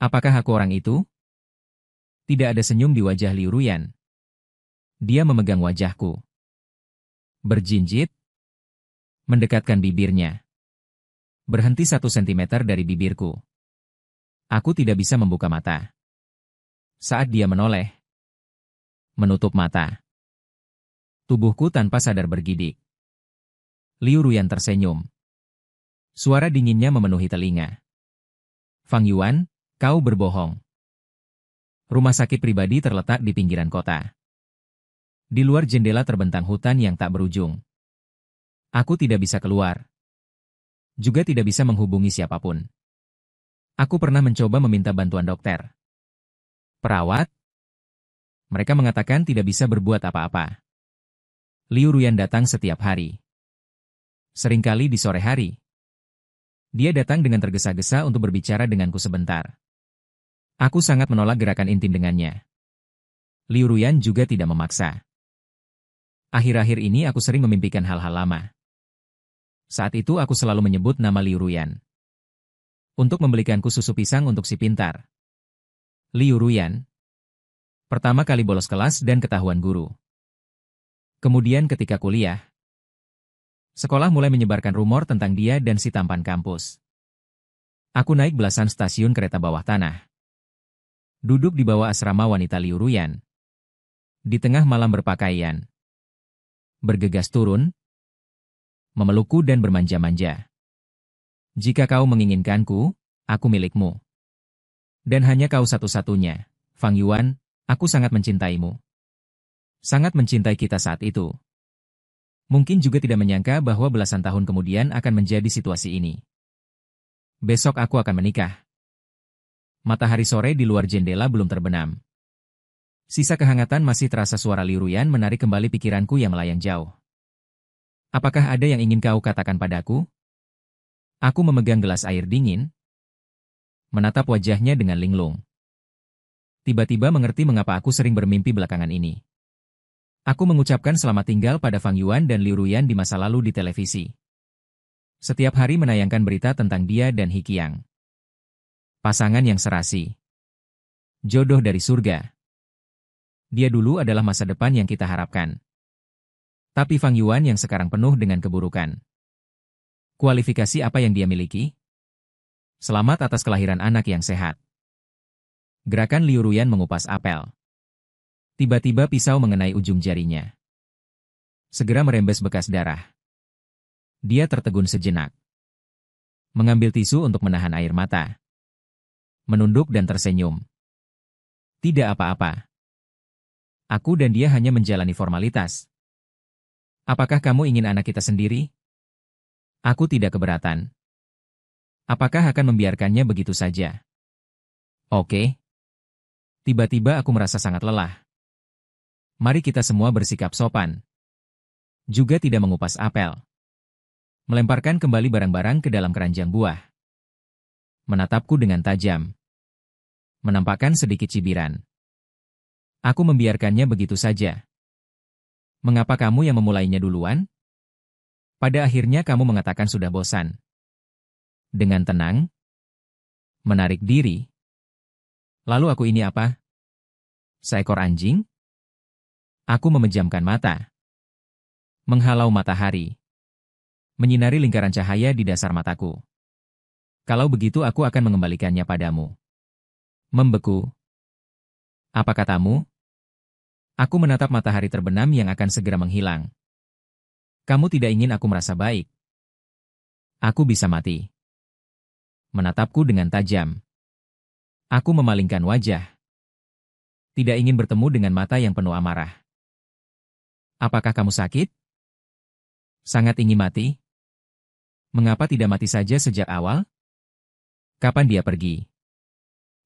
Apakah aku orang itu? Tidak ada senyum di wajah Liu Ruyan. Dia memegang wajahku. Berjinjit. Mendekatkan bibirnya. Berhenti 1 sentimeter dari bibirku. Aku tidak bisa membuka mata. Saat dia menoleh. Menutup mata. Tubuhku tanpa sadar bergidik. Liu Ruyan tersenyum. Suara dinginnya memenuhi telinga. Fang Yuan, kau berbohong. Rumah sakit pribadi terletak di pinggiran kota. Di luar jendela terbentang hutan yang tak berujung. Aku tidak bisa keluar. Juga tidak bisa menghubungi siapapun. Aku pernah mencoba meminta bantuan dokter. Perawat? Mereka mengatakan tidak bisa berbuat apa-apa. Liu Ruyan datang setiap hari. Seringkali di sore hari. Dia datang dengan tergesa-gesa untuk berbicara denganku sebentar. Aku sangat menolak gerakan intim dengannya. Liu Ruyan juga tidak memaksa. Akhir-akhir ini aku sering memimpikan hal-hal lama. Saat itu aku selalu menyebut nama Liu Ruyan. Untuk membelikanku susu pisang untuk si pintar. Liu Ruyan. Pertama kali bolos kelas dan ketahuan guru. Kemudian ketika kuliah. Sekolah mulai menyebarkan rumor tentang dia dan si tampan kampus. Aku naik belasan stasiun kereta bawah tanah. Duduk di bawah asrama wanita Liu Ruyan. Di tengah malam berpakaian. Bergegas turun. Memelukku dan bermanja-manja. Jika kau menginginkanku, aku milikmu. Dan hanya kau satu-satunya, Fang Yuan, aku sangat mencintaimu. Sangat mencintai kita saat itu. Mungkin juga tidak menyangka bahwa belasan tahun kemudian akan menjadi situasi ini. Besok aku akan menikah. Matahari sore di luar jendela belum terbenam. Sisa kehangatan masih terasa. Suara Liu Ruyan menarik kembali pikiranku yang melayang jauh. Apakah ada yang ingin kau katakan padaku? Aku memegang gelas air dingin, menatap wajahnya dengan linglung. Tiba-tiba mengerti mengapa aku sering bermimpi belakangan ini. Aku mengucapkan selamat tinggal pada Fang Yuan dan Liu Ruyan di masa lalu di televisi. Setiap hari menayangkan berita tentang dia dan He Qiang. Pasangan yang serasi. Jodoh dari surga. Dia dulu adalah masa depan yang kita harapkan. Tapi Fang Yuan yang sekarang penuh dengan keburukan. Kualifikasi apa yang dia miliki? Selamat atas kelahiran anak yang sehat. Gerakan Liu Ruyan mengupas apel. Tiba-tiba pisau mengenai ujung jarinya. Segera merembes bekas darah. Dia tertegun sejenak. Mengambil tisu untuk menahan air mata. Menunduk dan tersenyum. Tidak apa-apa. Aku dan dia hanya menjalani formalitas. Apakah kamu ingin anak kita sendiri? Aku tidak keberatan. Apakah akan membiarkannya begitu saja? Oke. Tiba-tiba aku merasa sangat lelah. Mari kita semua bersikap sopan. Juga tidak mengupas apel. Melemparkan kembali barang-barang ke dalam keranjang buah. Menatapku dengan tajam. Menampakkan sedikit cibiran. Aku membiarkannya begitu saja. Mengapa kamu yang memulainya duluan? Pada akhirnya kamu mengatakan sudah bosan. Dengan tenang. Menarik diri. Lalu aku ini apa? Seekor anjing? Aku memejamkan mata. Menghalau matahari. Menyinari lingkaran cahaya di dasar mataku. Kalau begitu aku akan mengembalikannya padamu. Membeku. Apa katamu? Aku menatap matahari terbenam yang akan segera menghilang. Kamu tidak ingin aku merasa baik. Aku bisa mati. Menatapku dengan tajam. Aku memalingkan wajah. Tidak ingin bertemu dengan mata yang penuh amarah. Apakah kamu sakit? Sangat ingin mati? Mengapa tidak mati saja sejak awal? Kapan dia pergi?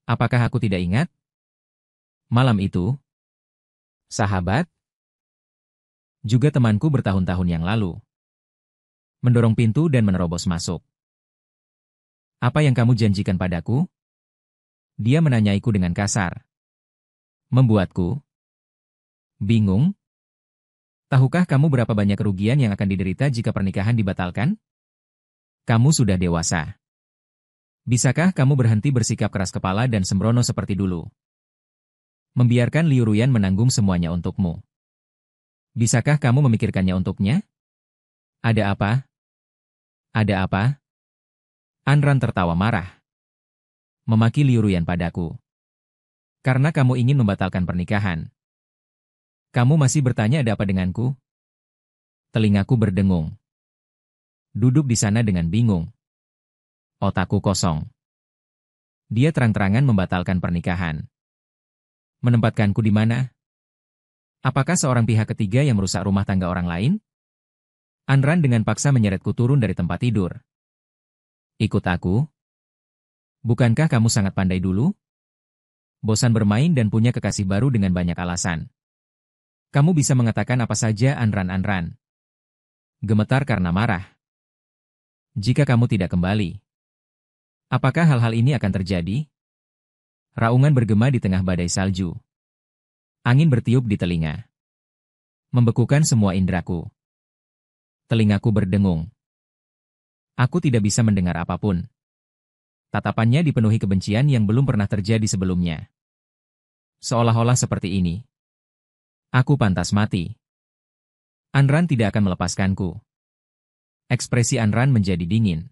Apakah aku tidak ingat? Malam itu, sahabat, juga temanku bertahun-tahun yang lalu, mendorong pintu dan menerobos masuk. Apa yang kamu janjikan padaku? Dia menanyaiku dengan kasar. Membuatku bingung. Tahukah kamu berapa banyak kerugian yang akan diderita jika pernikahan dibatalkan? Kamu sudah dewasa. Bisakah kamu berhenti bersikap keras kepala dan sembrono seperti dulu? Membiarkan Liu Ruyan menanggung semuanya untukmu. Bisakah kamu memikirkannya untuknya? Ada apa? Ada apa? Anran tertawa marah. Memaki Liu Ruyan padaku. Karena kamu ingin membatalkan pernikahan. Kamu masih bertanya ada apa denganku? Telingaku berdengung. Duduk di sana dengan bingung. Otakku kosong. Dia terang-terangan membatalkan pernikahan. Menempatkanku di mana? Apakah seorang pihak ketiga yang merusak rumah tangga orang lain? Anran dengan paksa menyeretku turun dari tempat tidur. Ikut aku? Bukankah kamu sangat pandai dulu? Bosan bermain dan punya kekasih baru dengan banyak alasan. Kamu bisa mengatakan apa saja, Anran. Gemetar karena marah. Jika kamu tidak kembali, apakah hal-hal ini akan terjadi? Raungan bergema di tengah badai salju. Angin bertiup di telinga. Membekukan semua indraku. Telingaku berdengung. Aku tidak bisa mendengar apapun. Tatapannya dipenuhi kebencian yang belum pernah terjadi sebelumnya. Seolah-olah seperti ini. Aku pantas mati. Anran tidak akan melepaskanku. Ekspresi Anran menjadi dingin.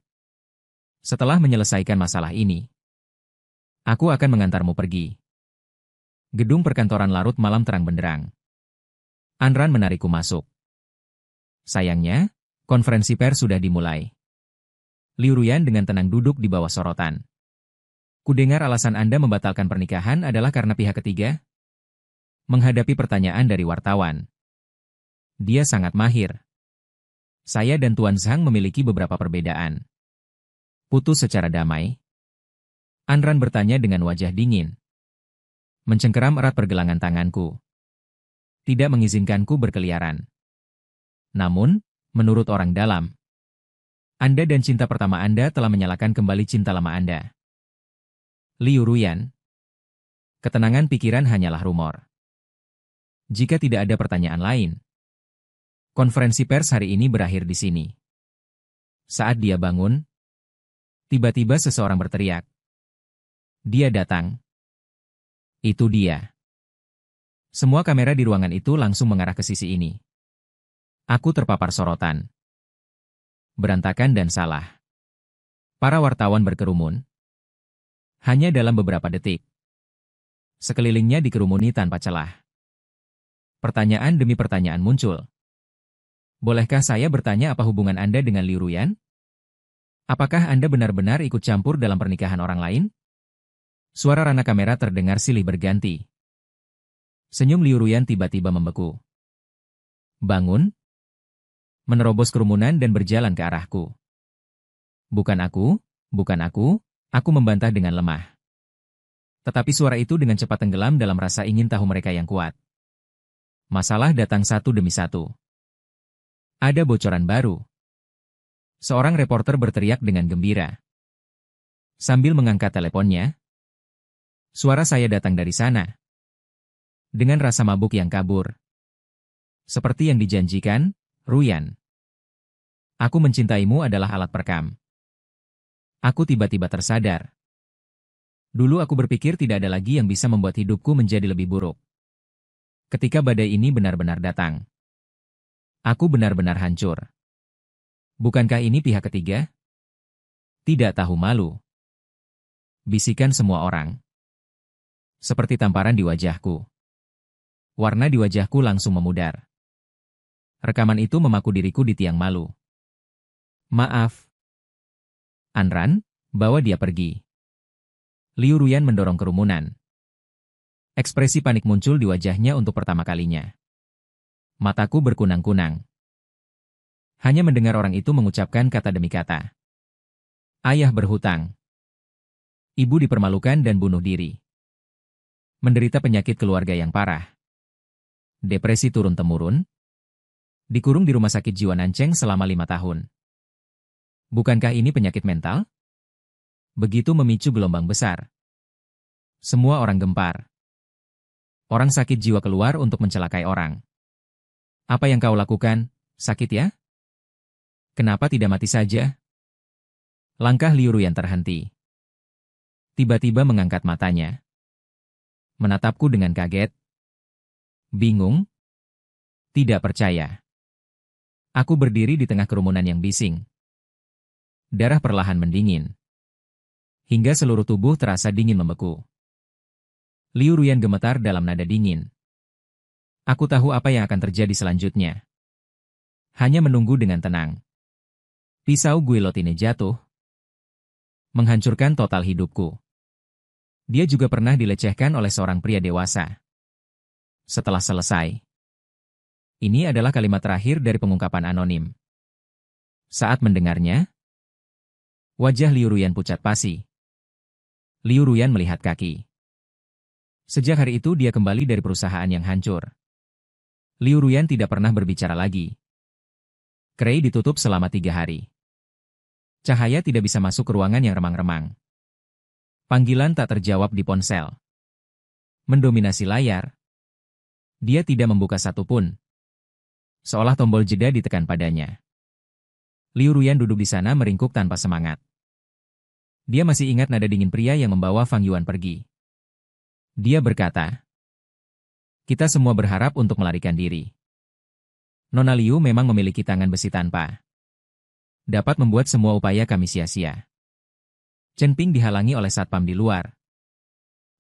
Setelah menyelesaikan masalah ini, aku akan mengantarmu pergi. Gedung perkantoran larut malam terang benderang. Anran menarikku masuk. Sayangnya, konferensi pers sudah dimulai. Liu Ruyan dengan tenang duduk di bawah sorotan. Kudengar alasan Anda membatalkan pernikahan adalah karena pihak ketiga? Menghadapi pertanyaan dari wartawan. Dia sangat mahir. Saya dan Tuan Zhang memiliki beberapa perbedaan. Putus secara damai. Anran bertanya dengan wajah dingin. Mencengkeram erat pergelangan tanganku. Tidak mengizinkanku berkeliaran. Namun, menurut orang dalam, Anda dan cinta pertama Anda telah menyalakan kembali cinta lama Anda. Liu Ruyan. Ketenangan pikiran hanyalah rumor. Jika tidak ada pertanyaan lain, konferensi pers hari ini berakhir di sini. Saat dia bangun, tiba-tiba seseorang berteriak. Dia datang. Itu dia. Semua kamera di ruangan itu langsung mengarah ke sisi ini. Aku terpapar sorotan. Berantakan dan salah. Para wartawan berkerumun. Hanya dalam beberapa detik. Sekelilingnya dikerumuni tanpa celah. Pertanyaan demi pertanyaan muncul. Bolehkah saya bertanya apa hubungan Anda dengan Liu Ruyan? Apakah Anda benar-benar ikut campur dalam pernikahan orang lain? Suara rana kamera terdengar silih berganti. Senyum Liu Ruyan tiba-tiba membeku. Bangun. Menerobos kerumunan dan berjalan ke arahku. Bukan aku, aku membantah dengan lemah. Tetapi suara itu dengan cepat tenggelam dalam rasa ingin tahu mereka yang kuat. Masalah datang satu demi satu. Ada bocoran baru. Seorang reporter berteriak dengan gembira. Sambil mengangkat teleponnya. Suara saya datang dari sana. Dengan rasa mabuk yang kabur. Seperti yang dijanjikan, Ruyan. Aku mencintaimu adalah alat perekam. Aku tiba-tiba tersadar. Dulu aku berpikir tidak ada lagi yang bisa membuat hidupku menjadi lebih buruk. Ketika badai ini benar-benar datang. Aku benar-benar hancur. Bukankah ini pihak ketiga? Tidak tahu malu. Bisikan semua orang. Seperti tamparan di wajahku. Warna di wajahku langsung memudar. Rekaman itu memaku diriku di tiang malu. Maaf. Anran, bawa dia pergi. Liu Ruyan mendorong kerumunan. Ekspresi panik muncul di wajahnya untuk pertama kalinya. Mataku berkunang-kunang. Hanya mendengar orang itu mengucapkan kata demi kata. Ayah berhutang. Ibu dipermalukan dan bunuh diri. Menderita penyakit keluarga yang parah. Depresi turun-temurun. Dikurung di rumah sakit jiwa Nancheng selama 5 tahun. Bukankah ini penyakit mental? Begitu memicu gelombang besar. Semua orang gempar. Orang sakit jiwa keluar untuk mencelakai orang. Apa yang kau lakukan? Sakit ya? Kenapa tidak mati saja? Langkah Liu Ruyan terhenti. Tiba-tiba mengangkat matanya. Menatapku dengan kaget. Bingung? Tidak percaya. Aku berdiri di tengah kerumunan yang bising. Darah perlahan mendingin. Hingga seluruh tubuh terasa dingin membeku. Liu Ruyan gemetar dalam nada dingin. Aku tahu apa yang akan terjadi selanjutnya. Hanya menunggu dengan tenang. Pisau guillotine jatuh. Menghancurkan total hidupku. Dia juga pernah dilecehkan oleh seorang pria dewasa. Setelah selesai. Ini adalah kalimat terakhir dari pengungkapan anonim. Saat mendengarnya, wajah Liu Ruyan pucat pasi. Liu Ruyan melihat kaki. Sejak hari itu dia kembali dari perusahaan yang hancur. Liu Ruyan tidak pernah berbicara lagi. Kerai ditutup selama 3 hari. Cahaya tidak bisa masuk ke ruangan yang remang-remang. Panggilan tak terjawab di ponsel. Mendominasi layar. Dia tidak membuka satupun. Seolah tombol jeda ditekan padanya. Liu Ruyan duduk di sana meringkuk tanpa semangat. Dia masih ingat nada dingin pria yang membawa Fang Yuan pergi. Dia berkata, kita semua berharap untuk melarikan diri. Nona Liu memang memiliki tangan besi tanpa dapat membuat semua upaya kami sia-sia. Chen Ping dihalangi oleh satpam di luar.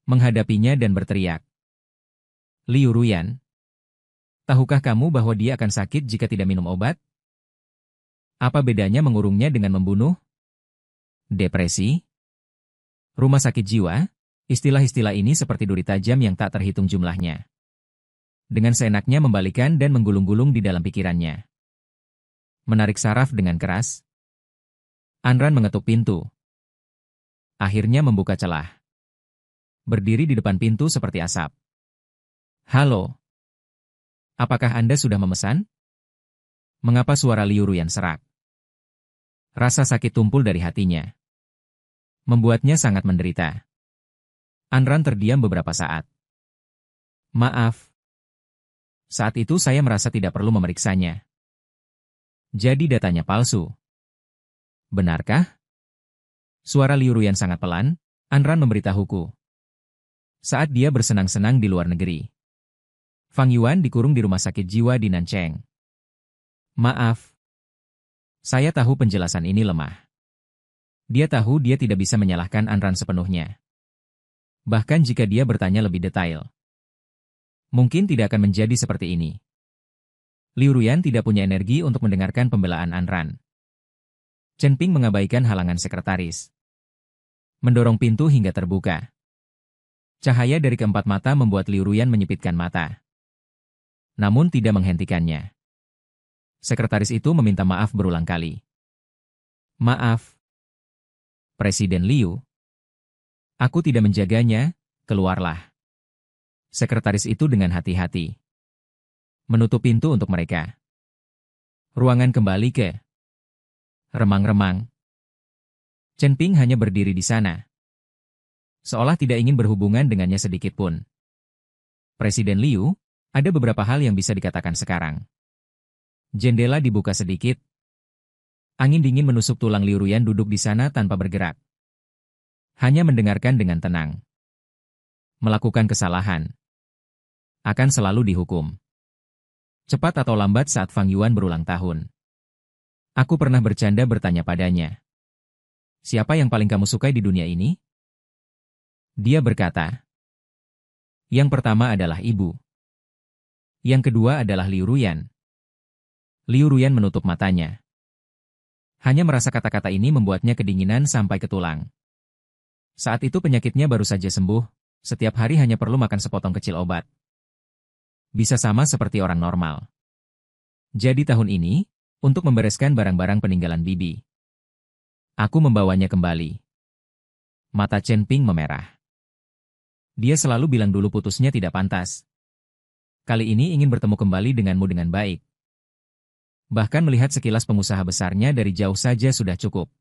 Menghadapinya dan berteriak. Liu Ruyan, tahukah kamu bahwa dia akan sakit jika tidak minum obat? Apa bedanya mengurungnya dengan membunuh? Depresi? Rumah sakit jiwa? Istilah-istilah ini seperti duri tajam yang tak terhitung jumlahnya. Dengan seenaknya membalikan dan menggulung-gulung di dalam pikirannya. Menarik saraf dengan keras. Anran mengetuk pintu. Akhirnya membuka celah. Berdiri di depan pintu seperti asap. Halo. Apakah Anda sudah memesan? Mengapa suara Liu Ruyan serak? Rasa sakit tumpul dari hatinya. Membuatnya sangat menderita. Anran terdiam beberapa saat. Maaf. Saat itu saya merasa tidak perlu memeriksanya. Jadi datanya palsu. Benarkah? Suara Liu Ruyan sangat pelan, Anran memberitahuku. Saat dia bersenang-senang di luar negeri. Fang Yuan dikurung di rumah sakit jiwa di Nancheng. Maaf. Saya tahu penjelasan ini lemah. Dia tahu dia tidak bisa menyalahkan Anran sepenuhnya. Bahkan jika dia bertanya lebih detail. Mungkin tidak akan menjadi seperti ini. Liu Ruyan tidak punya energi untuk mendengarkan pembelaan Anran. Chen Ping mengabaikan halangan sekretaris. Mendorong pintu hingga terbuka. Cahaya dari keempat mata membuat Liu Ruyan menyipitkan mata. Namun tidak menghentikannya. Sekretaris itu meminta maaf berulang kali. Maaf. Presiden Liu. Aku tidak menjaganya, keluarlah. Sekretaris itu dengan hati-hati. Menutup pintu untuk mereka. Ruangan kembali ke remang-remang. Chen Ping hanya berdiri di sana. Seolah tidak ingin berhubungan dengannya sedikit pun. Presiden Liu, ada beberapa hal yang bisa dikatakan sekarang. Jendela dibuka sedikit. Angin dingin menusuk tulang Liu Ruyan duduk di sana tanpa bergerak. Hanya mendengarkan dengan tenang. Melakukan kesalahan. Akan selalu dihukum. Cepat atau lambat saat Fang Yuan berulang tahun. Aku pernah bercanda bertanya padanya. Siapa yang paling kamu sukai di dunia ini? Dia berkata. Yang pertama adalah ibu. Yang kedua adalah Liu Ruyan. Liu Ruyan menutup matanya. Hanya merasa kata-kata ini membuatnya kedinginan sampai ke tulang. Saat itu penyakitnya baru saja sembuh, setiap hari hanya perlu makan sepotong kecil obat. Bisa sama seperti orang normal. Jadi tahun ini, untuk membereskan barang-barang peninggalan bibi. Aku membawanya kembali. Mata Chen Ping memerah. Dia selalu bilang dulu putusnya tidak pantas. Kali ini ingin bertemu kembali denganmu dengan baik. Bahkan melihat sekilas pengusaha besarnya dari jauh saja sudah cukup.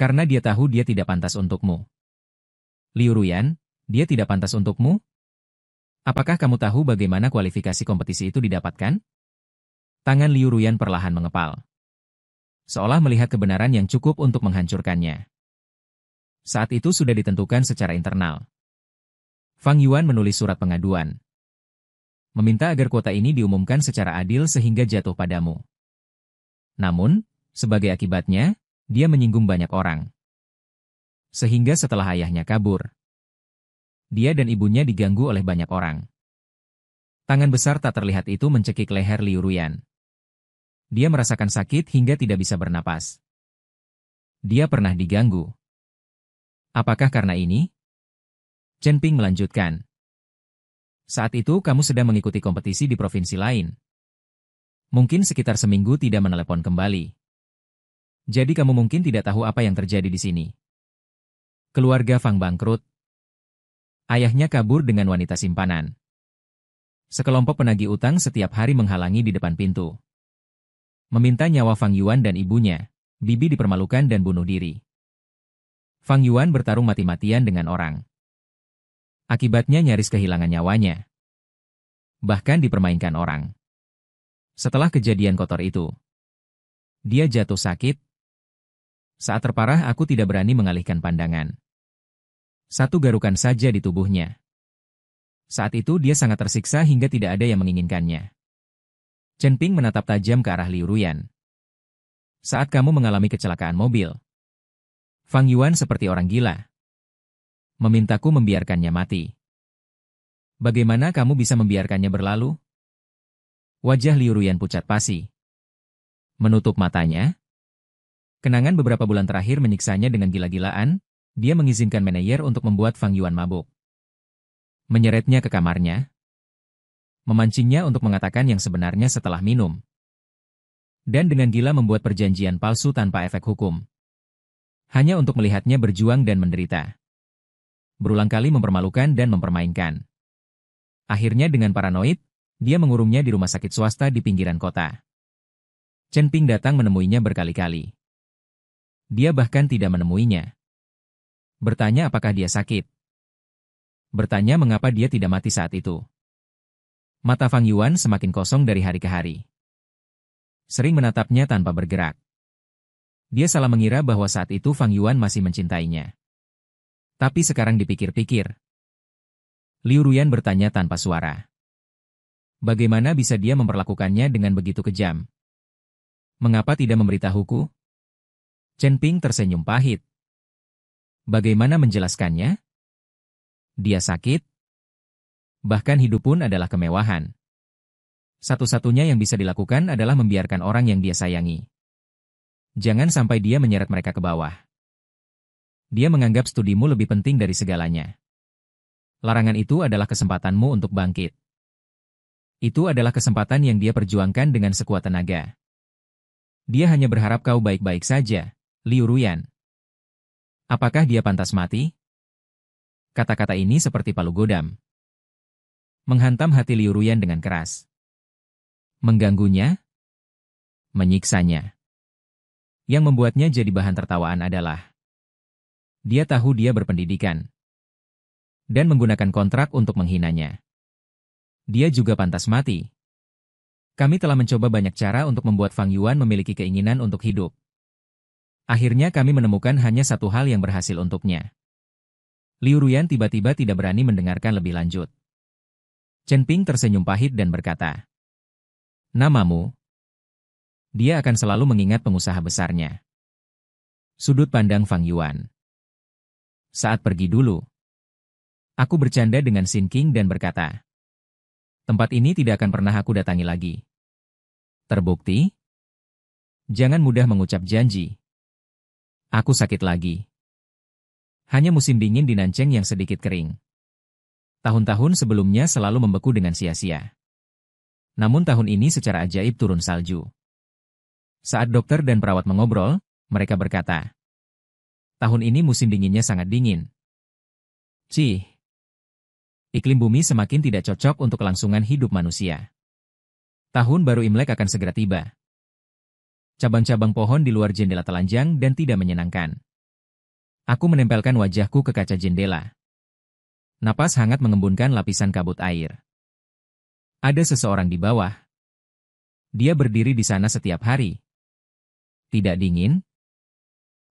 Karena dia tahu dia tidak pantas untukmu. Liu Ruyan, dia tidak pantas untukmu? Apakah kamu tahu bagaimana kualifikasi kompetisi itu didapatkan? Tangan Liu Ruyan perlahan mengepal. Seolah melihat kebenaran yang cukup untuk menghancurkannya. Saat itu sudah ditentukan secara internal. Fang Yuan menulis surat pengaduan. Meminta agar kuota ini diumumkan secara adil sehingga jatuh padamu. Namun, sebagai akibatnya, dia menyinggung banyak orang. Sehingga setelah ayahnya kabur, dia dan ibunya diganggu oleh banyak orang. Tangan besar tak terlihat itu mencekik leher Liu Ruyan. Dia merasakan sakit hingga tidak bisa bernapas. Dia pernah diganggu. Apakah karena ini? Chen Ping melanjutkan. Saat itu kamu sedang mengikuti kompetisi di provinsi lain. Mungkin sekitar seminggu tidak menelepon kembali. Jadi kamu mungkin tidak tahu apa yang terjadi di sini. Keluarga Fang bangkrut. Ayahnya kabur dengan wanita simpanan. Sekelompok penagih utang setiap hari menghalangi di depan pintu. Meminta nyawa Fang Yuan dan ibunya, bibi dipermalukan dan bunuh diri. Fang Yuan bertarung mati-matian dengan orang. Akibatnya nyaris kehilangan nyawanya. Bahkan dipermainkan orang. Setelah kejadian kotor itu, dia jatuh sakit. Saat terparah aku tidak berani mengalihkan pandangan. Satu garukan saja di tubuhnya. Saat itu dia sangat tersiksa hingga tidak ada yang menginginkannya. Chen Ping menatap tajam ke arah Liu Ruyan. Saat kamu mengalami kecelakaan mobil, Fang Yuan seperti orang gila. Memintaku membiarkannya mati. Bagaimana kamu bisa membiarkannya berlalu? Wajah Liu Ruyan pucat pasi. Menutup matanya. Kenangan beberapa bulan terakhir menyiksanya dengan gila-gilaan, Dia mengizinkan manajer untuk membuat Fang Yuan mabuk. Menyeretnya ke kamarnya. Memancingnya untuk mengatakan yang sebenarnya setelah minum. Dan dengan gila membuat perjanjian palsu tanpa efek hukum. Hanya untuk melihatnya berjuang dan menderita. Berulang kali mempermalukan dan mempermainkan. Akhirnya dengan paranoid, dia mengurungnya di rumah sakit swasta di pinggiran kota. Chen Ping datang menemuinya berkali-kali. Dia bahkan tidak menemuinya. Bertanya apakah dia sakit. Bertanya mengapa dia tidak mati saat itu. Mata Fang Yuan semakin kosong dari hari ke hari. Sering menatapnya tanpa bergerak. Dia salah mengira bahwa saat itu Fang Yuan masih mencintainya. Tapi sekarang dipikir-pikir. Liu Ruyan bertanya tanpa suara. Bagaimana bisa dia memperlakukannya dengan begitu kejam? Mengapa tidak memberitahuku? Chen Ping tersenyum pahit. Bagaimana menjelaskannya? Dia sakit? Bahkan hidup pun adalah kemewahan. Satu-satunya yang bisa dilakukan adalah membiarkan orang yang dia sayangi. Jangan sampai dia menyeret mereka ke bawah. Dia menganggap studimu lebih penting dari segalanya. Larangan itu adalah kesempatanmu untuk bangkit. Itu adalah kesempatan yang dia perjuangkan dengan sekuat tenaga. Dia hanya berharap kau baik-baik saja, Liu Ruyan. Apakah dia pantas mati? Kata-kata ini seperti palu godam. Menghantam hati Liu Ruyan dengan keras. Mengganggunya? Menyiksanya. Yang membuatnya jadi bahan tertawaan adalah dia tahu dia berpendidikan dan menggunakan kontrak untuk menghinanya. Dia juga pantas mati. Kami telah mencoba banyak cara untuk membuat Fang Yuan memiliki keinginan untuk hidup. Akhirnya kami menemukan hanya satu hal yang berhasil untuknya. Liu Ruyan tiba-tiba tidak berani mendengarkan lebih lanjut. Chen Ping tersenyum pahit dan berkata, "Namamu?" Dia akan selalu mengingat pengusaha besarnya. Sudut pandang Fang Yuan. Saat pergi dulu, aku bercanda dengan Xin King dan berkata, tempat ini tidak akan pernah aku datangi lagi. Terbukti? Jangan mudah mengucap janji. Aku sakit lagi. Hanya musim dingin di Nancheng yang sedikit kering. Tahun-tahun sebelumnya selalu membeku dengan sia-sia. Namun tahun ini secara ajaib turun salju. Saat dokter dan perawat mengobrol, mereka berkata, tahun ini musim dinginnya sangat dingin. Cih. Iklim bumi semakin tidak cocok untuk kelangsungan hidup manusia. Tahun baru Imlek akan segera tiba. Cabang-cabang pohon di luar jendela telanjang dan tidak menyenangkan. Aku menempelkan wajahku ke kaca jendela. Napas hangat mengembunkan lapisan kabut air. Ada seseorang di bawah. Dia berdiri di sana setiap hari. Tidak dingin?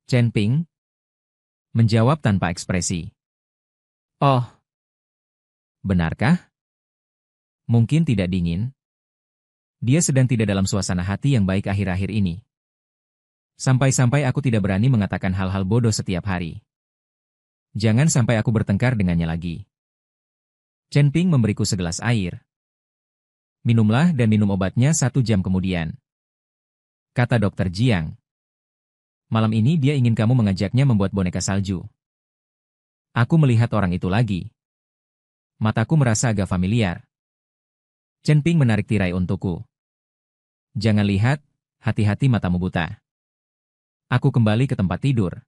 Chen Ping menjawab tanpa ekspresi. Oh. Benarkah? Mungkin tidak dingin. Dia sedang tidak dalam suasana hati yang baik akhir-akhir ini. Sampai-sampai aku tidak berani mengatakan hal-hal bodoh setiap hari. Jangan sampai aku bertengkar dengannya lagi. Chen Ping memberiku segelas air. Minumlah dan minum obatnya 1 jam kemudian. Kata Dokter Jiang. Malam ini dia ingin kamu mengajaknya membuat boneka salju. Aku melihat orang itu lagi. Mataku merasa agak familiar. Chen Ping menarik tirai untukku. Jangan lihat, hati-hati matamu buta. Aku kembali ke tempat tidur.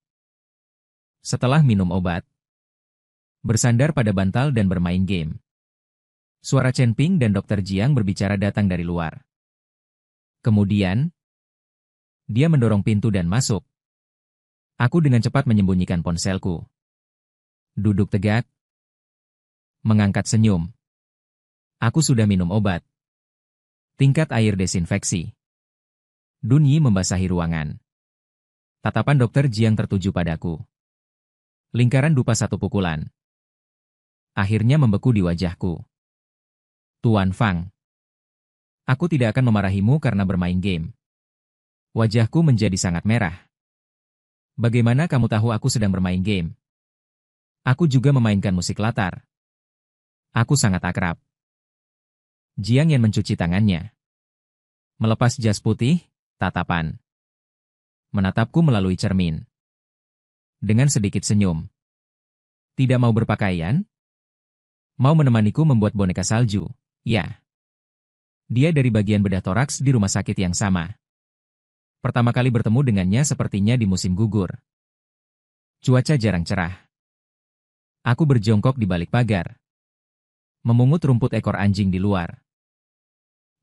Setelah minum obat, bersandar pada bantal dan bermain game. Suara Chen Ping dan Dokter Jiang berbicara datang dari luar. Kemudian, dia mendorong pintu dan masuk. Aku dengan cepat menyembunyikan ponselku. Duduk tegak. Mengangkat senyum. Aku sudah minum obat. Tingkat air desinfeksi. Dunyi membasahi ruangan. Tatapan Dokter Jiang tertuju padaku. Lingkaran dupa 1 pukulan. Akhirnya membeku di wajahku. Tuan Fang. Aku tidak akan memarahimu karena bermain game. Wajahku menjadi sangat merah. Bagaimana kamu tahu aku sedang bermain game? Aku juga memainkan musik latar. Aku sangat akrab. Jiang Yan mencuci tangannya. Melepas jas putih, tatapan. Menatapku melalui cermin. Dengan sedikit senyum. Tidak mau berpakaian? Mau menemaniku membuat boneka salju? Ya. Dia dari bagian bedah toraks di rumah sakit yang sama. Pertama kali bertemu dengannya sepertinya di musim gugur. Cuaca jarang cerah. Aku berjongkok di balik pagar. Memungut rumput ekor anjing di luar.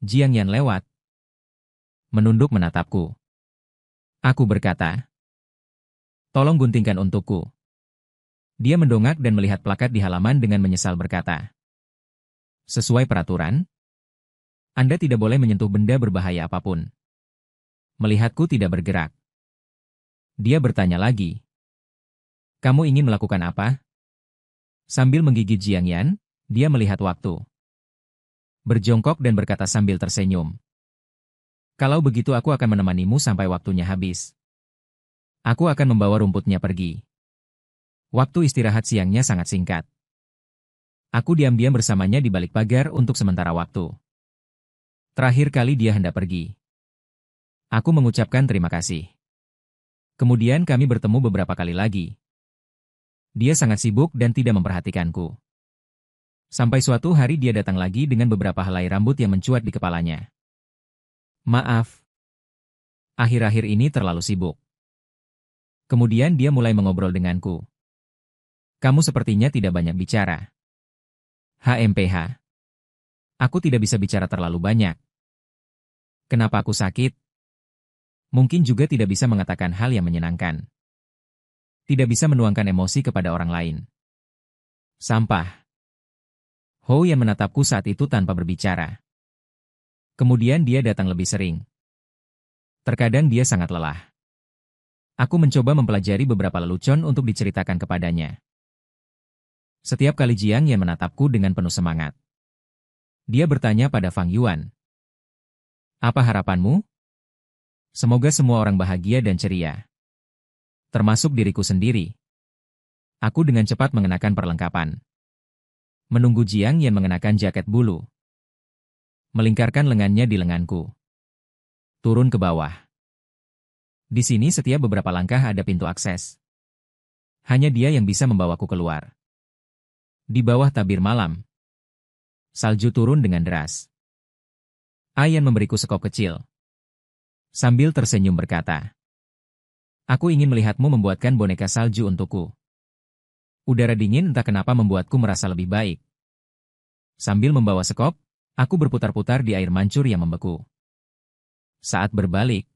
Jiang Yan lewat. Menunduk menatapku. Aku berkata, "Tolong guntingkan untukku." Dia mendongak dan melihat plakat di halaman dengan menyesal berkata, "Sesuai peraturan, Anda tidak boleh menyentuh benda berbahaya apapun." Melihatku tidak bergerak. Dia bertanya lagi, "Kamu ingin melakukan apa?" Sambil menggigit Jiang Yan, dia melihat waktu. Berjongkok dan berkata sambil tersenyum, "Kalau begitu aku akan menemanimu sampai waktunya habis. Aku akan membawa rumputnya pergi." Waktu istirahat siangnya sangat singkat. Aku diam-diam bersamanya di balik pagar untuk sementara waktu. Terakhir kali dia hendak pergi. Aku mengucapkan terima kasih. Kemudian kami bertemu beberapa kali lagi. Dia sangat sibuk dan tidak memperhatikanku. Sampai suatu hari dia datang lagi dengan beberapa helai rambut yang mencuat di kepalanya. "Maaf. Akhir-akhir ini terlalu sibuk." Kemudian dia mulai mengobrol denganku. "Kamu sepertinya tidak banyak bicara." "HMPH. Aku tidak bisa bicara terlalu banyak." "Kenapa aku sakit?" Mungkin juga tidak bisa mengatakan hal yang menyenangkan. Tidak bisa menuangkan emosi kepada orang lain. Sampah. Ho Yan menatapku saat itu tanpa berbicara. Kemudian dia datang lebih sering. Terkadang dia sangat lelah. Aku mencoba mempelajari beberapa lelucon untuk diceritakan kepadanya. Setiap kali Jiang Yan menatapku dengan penuh semangat. Dia bertanya pada Fang Yuan, "Apa harapanmu?" "Semoga semua orang bahagia dan ceria. Termasuk diriku sendiri." Aku dengan cepat mengenakan perlengkapan. Menunggu Jiang Yan mengenakan jaket bulu. Melingkarkan lengannya di lenganku. Turun ke bawah. Di sini setiap beberapa langkah ada pintu akses. Hanya dia yang bisa membawaku keluar. Di bawah tabir malam. Salju turun dengan deras. Ayan memberiku sekop kecil. Sambil tersenyum berkata, "Aku ingin melihatmu membuatkan boneka salju untukku." Udara dingin entah kenapa membuatku merasa lebih baik. Sambil membawa sekop, aku berputar-putar di air mancur yang membeku. Saat berbalik,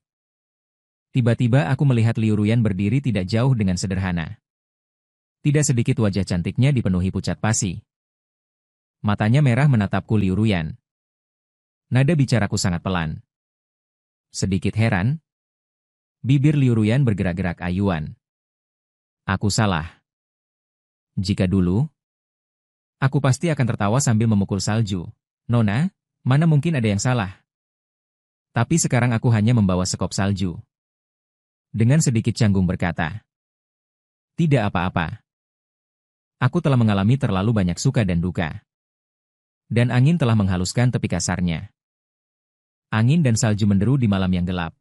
tiba-tiba aku melihat Liu Ruyan berdiri tidak jauh dengan sederhana. Tidak sedikit wajah cantiknya dipenuhi pucat pasi. Matanya merah menatapku Liu Ruyan. Nada bicaraku sangat pelan. Sedikit heran, bibir Liu Ruyan bergerak-gerak ayuan. Aku salah. Jika dulu, aku pasti akan tertawa sambil memukul salju. "Nona, mana mungkin ada yang salah." Tapi sekarang aku hanya membawa sekop salju. Dengan sedikit canggung berkata, "Tidak apa-apa. Aku telah mengalami terlalu banyak suka dan duka. Dan angin telah menghaluskan tepi kasarnya." Angin dan salju menderu di malam yang gelap.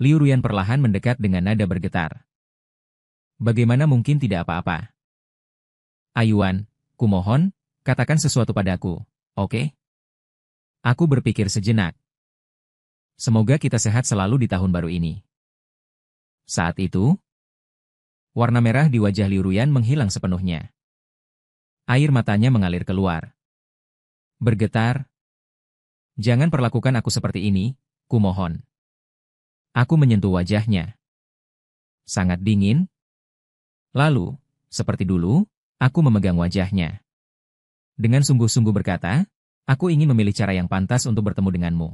Liu Ruyan perlahan mendekat dengan nada bergetar. "Bagaimana mungkin tidak apa-apa? Ayuan, kumohon, katakan sesuatu padaku, oke?" Aku berpikir sejenak. Semoga kita sehat selalu di tahun baru ini. Saat itu, warna merah di wajah Liu Ruyan menghilang sepenuhnya. Air matanya mengalir keluar. Bergetar. "Jangan perlakukan aku seperti ini, kumohon." Aku menyentuh wajahnya. Sangat dingin. Lalu, seperti dulu, aku memegang wajahnya. Dengan sungguh-sungguh berkata, "Aku ingin memilih cara yang pantas untuk bertemu denganmu."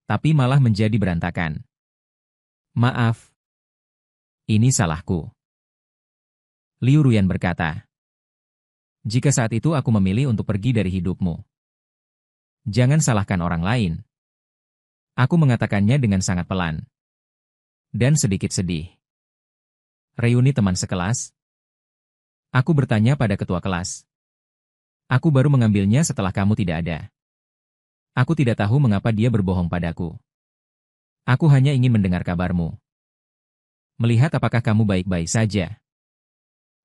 Tapi malah menjadi berantakan. "Maaf. Ini salahku." Liu Ruyan berkata, "Jika saat itu aku memilih untuk pergi dari hidupmu, jangan salahkan orang lain." Aku mengatakannya dengan sangat pelan. Dan sedikit sedih. "Reuni teman sekelas?" Aku bertanya pada ketua kelas. "Aku baru mengambilnya setelah kamu tidak ada." Aku tidak tahu mengapa dia berbohong padaku. "Aku hanya ingin mendengar kabarmu." Melihat apakah kamu baik-baik saja.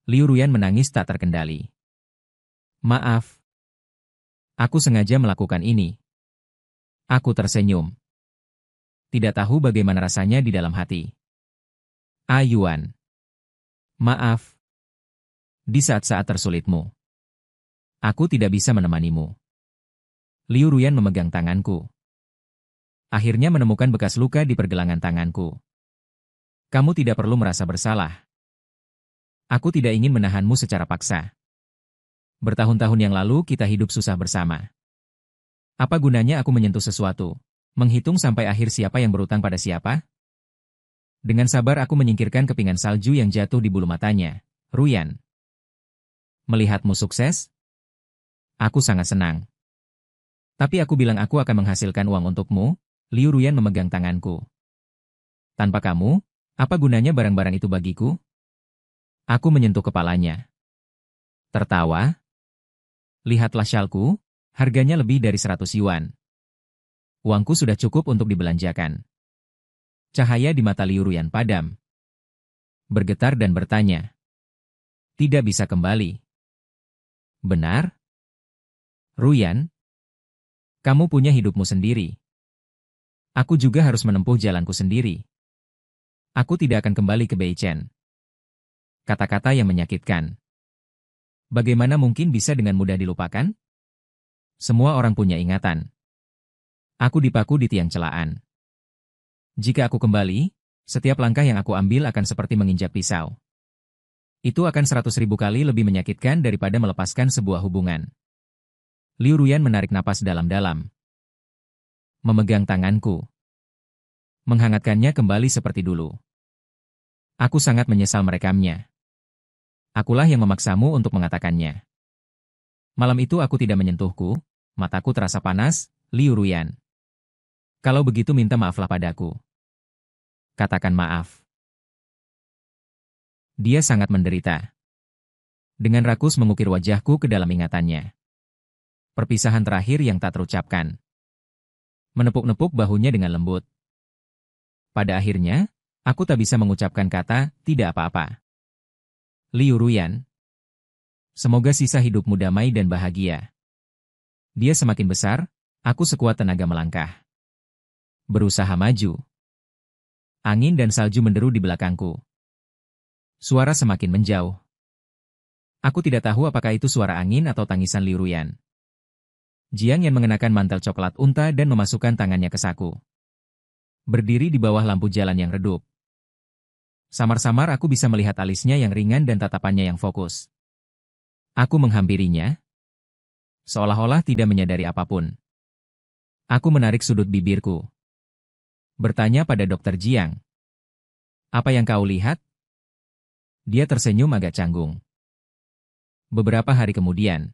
Liu Ruyan menangis tak terkendali. Maaf. Aku sengaja melakukan ini. Aku tersenyum. Tidak tahu bagaimana rasanya di dalam hati. Yuan. Maaf. Di saat-saat tersulitmu. Aku tidak bisa menemanimu. Liu Ruyan memegang tanganku. Akhirnya menemukan bekas luka di pergelangan tanganku. Kamu tidak perlu merasa bersalah. Aku tidak ingin menahanmu secara paksa. Bertahun-tahun yang lalu kita hidup susah bersama. Apa gunanya aku menyentuh sesuatu? Menghitung sampai akhir siapa yang berutang pada siapa? Dengan sabar aku menyingkirkan kepingan salju yang jatuh di bulu matanya. Ruyan. Melihatmu sukses? Aku sangat senang. Tapi aku bilang aku akan menghasilkan uang untukmu. Liu Ruyan memegang tanganku. Tanpa kamu, apa gunanya barang-barang itu bagiku? Aku menyentuh kepalanya. Tertawa. Lihatlah syalku, harganya lebih dari 100 yuan. Uangku sudah cukup untuk dibelanjakan. Cahaya di mata Liu Ruyan padam. Bergetar dan bertanya. Tidak bisa kembali. Benar? Ruyan, kamu punya hidupmu sendiri. Aku juga harus menempuh jalanku sendiri. Aku tidak akan kembali ke Beichen. Kata-kata yang menyakitkan. Bagaimana mungkin bisa dengan mudah dilupakan? Semua orang punya ingatan. Aku dipaku di tiang celaan. Jika aku kembali, setiap langkah yang aku ambil akan seperti menginjak pisau. Itu akan 100.000 kali lebih menyakitkan daripada melepaskan sebuah hubungan. Liu Ruyan menarik napas dalam-dalam. Memegang tanganku. Menghangatkannya kembali seperti dulu. Aku sangat menyesal merekamnya. Akulah yang memaksamu untuk mengatakannya. Malam itu aku tidak menyentuhku, mataku terasa panas, Liu Ruyan. Kalau begitu minta maaflah padaku. Katakan maaf. Dia sangat menderita. Dengan rakus mengukir wajahku ke dalam ingatannya. Perpisahan terakhir yang tak terucapkan. Menepuk-nepuk bahunya dengan lembut. Pada akhirnya, aku tak bisa mengucapkan kata, tidak apa-apa. Liu Ruyan. Semoga sisa hidupmu damai dan bahagia. Dia semakin besar, aku sekuat tenaga melangkah. Berusaha maju. Angin dan salju menderu di belakangku. Suara semakin menjauh. Aku tidak tahu apakah itu suara angin atau tangisan Liu Ruyan. Jiang yang mengenakan mantel coklat unta dan memasukkan tangannya ke saku. Berdiri di bawah lampu jalan yang redup. Samar-samar aku bisa melihat alisnya yang ringan dan tatapannya yang fokus. Aku menghampirinya. Seolah-olah tidak menyadari apapun. Aku menarik sudut bibirku. Bertanya pada Dokter Jiang. Apa yang kau lihat? Dia tersenyum agak canggung. Beberapa hari kemudian,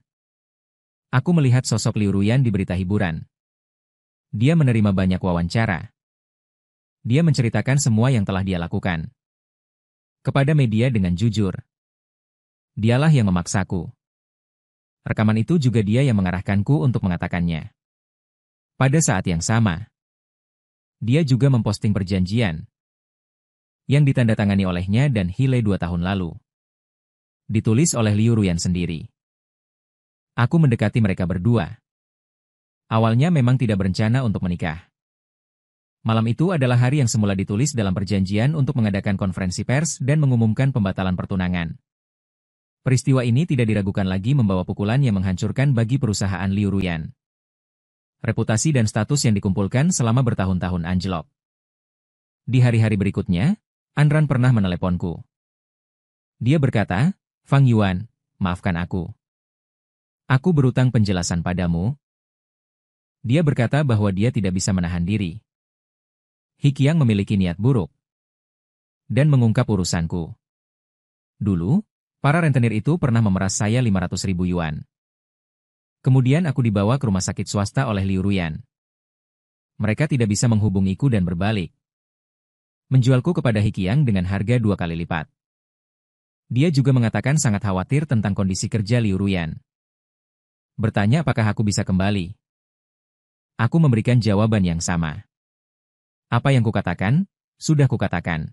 aku melihat sosok Liu Ruyan di berita hiburan. Dia menerima banyak wawancara. Dia menceritakan semua yang telah dia lakukan. Kepada media dengan jujur. Dialah yang memaksaku. Rekaman itu juga dia yang mengarahkanku untuk mengatakannya. Pada saat yang sama, dia juga memposting perjanjian yang ditandatangani olehnya dan Hile 2 tahun lalu. Ditulis oleh Liu Ruyan sendiri. Aku mendekati mereka berdua. Awalnya memang tidak berencana untuk menikah. Malam itu adalah hari yang semula ditulis dalam perjanjian untuk mengadakan konferensi pers dan mengumumkan pembatalan pertunangan. Peristiwa ini tidak diragukan lagi membawa pukulan yang menghancurkan bagi perusahaan Liu Ruyan. Reputasi dan status yang dikumpulkan selama bertahun-tahun anjlok. Di hari-hari berikutnya, Anran pernah meneleponku. Dia berkata, Fang Yuan, maafkan aku. Aku berutang penjelasan padamu. Dia berkata bahwa dia tidak bisa menahan diri. Hikiang memiliki niat buruk. Dan mengungkap urusanku. Dulu, para rentenir itu pernah memeras saya 500.000 yuan. Kemudian aku dibawa ke rumah sakit swasta oleh Liu Ruyan. Mereka tidak bisa menghubungiku dan berbalik. Menjualku kepada Hikiang dengan harga 2 kali lipat. Dia juga mengatakan sangat khawatir tentang kondisi kerja Liu Ruyan. Bertanya apakah aku bisa kembali. Aku memberikan jawaban yang sama. Apa yang kukatakan, sudah kukatakan.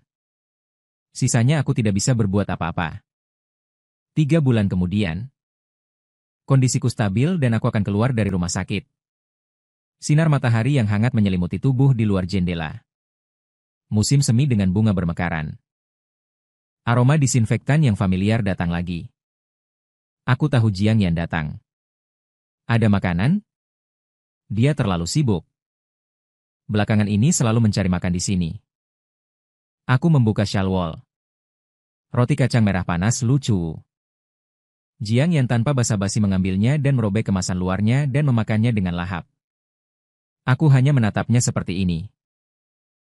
Sisanya aku tidak bisa berbuat apa-apa. 3 bulan kemudian, kondisiku stabil dan aku akan keluar dari rumah sakit. Sinar matahari yang hangat menyelimuti tubuh di luar jendela. Musim semi dengan bunga bermekaran. Aroma disinfektan yang familiar datang lagi. Aku tahu Jiang Yan datang. Ada makanan? Dia terlalu sibuk. Belakangan ini selalu mencari makan di sini. Aku membuka shalwol. Roti kacang merah panas lucu. Jiang Yan tanpa basa-basi mengambilnya dan merobek kemasan luarnya dan memakannya dengan lahap. Aku hanya menatapnya seperti ini.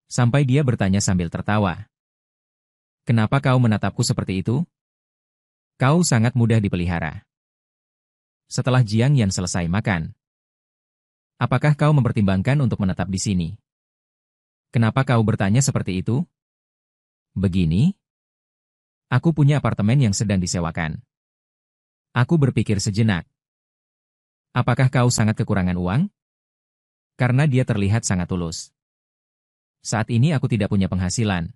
Sampai dia bertanya sambil tertawa. Kenapa kau menatapku seperti itu? Kau sangat mudah dipelihara. Setelah Jiang Yan selesai makan. Apakah kau mempertimbangkan untuk menetap di sini? Kenapa kau bertanya seperti itu? Begini. Aku punya apartemen yang sedang disewakan. Aku berpikir sejenak. Apakah kau sangat kekurangan uang? Karena dia terlihat sangat tulus. Saat ini aku tidak punya penghasilan.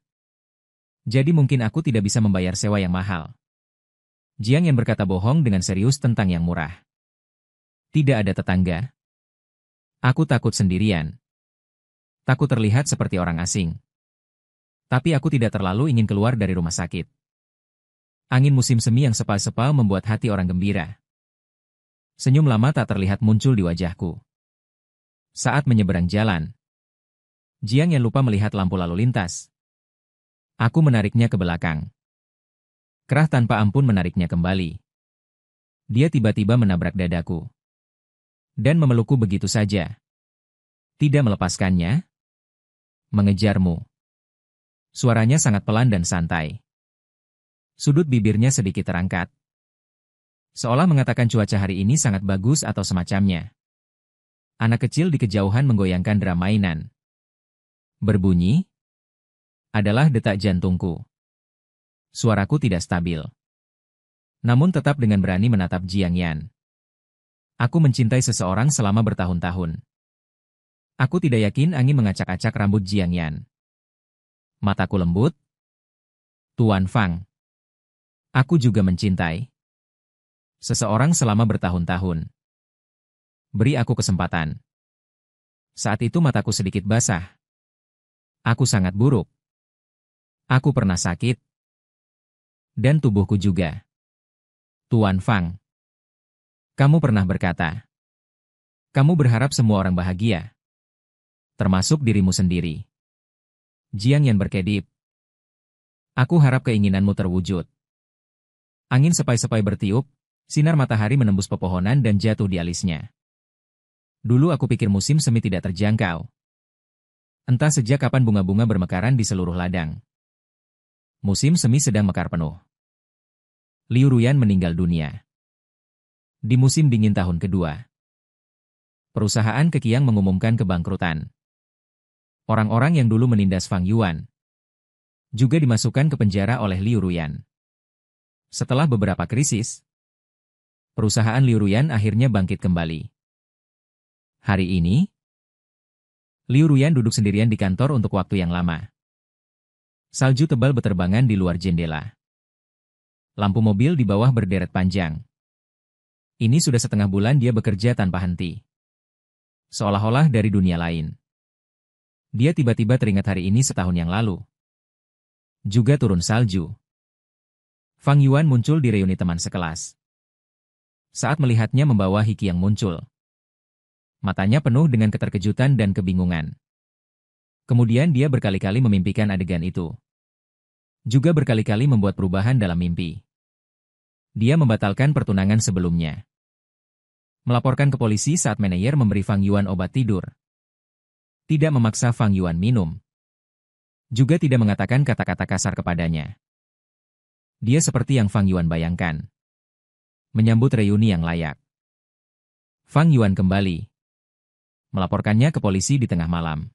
Jadi mungkin aku tidak bisa membayar sewa yang mahal. Jiang Yan berkata bohong dengan serius tentang yang murah. Tidak ada tetangga. Aku takut sendirian. Takut terlihat seperti orang asing. Tapi aku tidak terlalu ingin keluar dari rumah sakit. Angin musim semi yang sepal-sepal membuat hati orang gembira. Senyum lama tak terlihat muncul di wajahku. Saat menyeberang jalan, Jiang Yan lupa melihat lampu lalu lintas. Aku menariknya ke belakang. Kerah tanpa ampun menariknya kembali. Dia tiba-tiba menabrak dadaku. Dan memelukku begitu saja. Tidak melepaskannya. Mengejarmu. Suaranya sangat pelan dan santai. Sudut bibirnya sedikit terangkat. Seolah mengatakan cuaca hari ini sangat bagus atau semacamnya. Anak kecil di kejauhan menggoyangkan drum mainan. Berbunyi adalah detak jantungku. Suaraku tidak stabil. Namun tetap dengan berani menatap Jiang Yan. Aku mencintai seseorang selama bertahun-tahun. Aku tidak yakin angin mengacak-acak rambut Jiang Yan. Mataku lembut. Tuan Fang. Aku juga mencintai seseorang selama bertahun-tahun. Beri aku kesempatan. Saat itu mataku sedikit basah. Aku sangat buruk. Aku pernah sakit. Dan tubuhku juga. Tuan Fang. Kamu pernah berkata. Kamu berharap semua orang bahagia. Termasuk dirimu sendiri. Jiang Yan berkedip. Aku harap keinginanmu terwujud. Angin sepai-sepai bertiup, sinar matahari menembus pepohonan dan jatuh di alisnya. Dulu aku pikir musim semi tidak terjangkau. Entah sejak kapan bunga-bunga bermekaran di seluruh ladang. Musim semi sedang mekar penuh. Liu Ruyan meninggal dunia. Di musim dingin tahun kedua. Perusahaan Keqiang mengumumkan kebangkrutan. Orang-orang yang dulu menindas Fang Yuan juga dimasukkan ke penjara oleh Liu Ruyan. Setelah beberapa krisis, perusahaan Liu Ruyan akhirnya bangkit kembali. Hari ini, Liu Ruyan duduk sendirian di kantor untuk waktu yang lama. Salju tebal berterbangan di luar jendela. Lampu mobil di bawah berderet panjang. Ini sudah setengah bulan dia bekerja tanpa henti. Seolah-olah dari dunia lain. Dia tiba-tiba teringat hari ini setahun yang lalu. Juga turun salju. Fang Yuan muncul di reuni teman sekelas. Saat melihatnya membawa Hiki yang muncul. Matanya penuh dengan keterkejutan dan kebingungan. Kemudian dia berkali-kali memimpikan adegan itu. Juga berkali-kali membuat perubahan dalam mimpi. Dia membatalkan pertunangan sebelumnya. Melaporkan ke polisi saat manajer memberi Fang Yuan obat tidur. Tidak memaksa Fang Yuan minum. Juga tidak mengatakan kata-kata kasar kepadanya. Dia seperti yang Fang Yuan bayangkan. Menyambut reuni yang layak. Fang Yuan kembali. Melaporkannya ke polisi di tengah malam.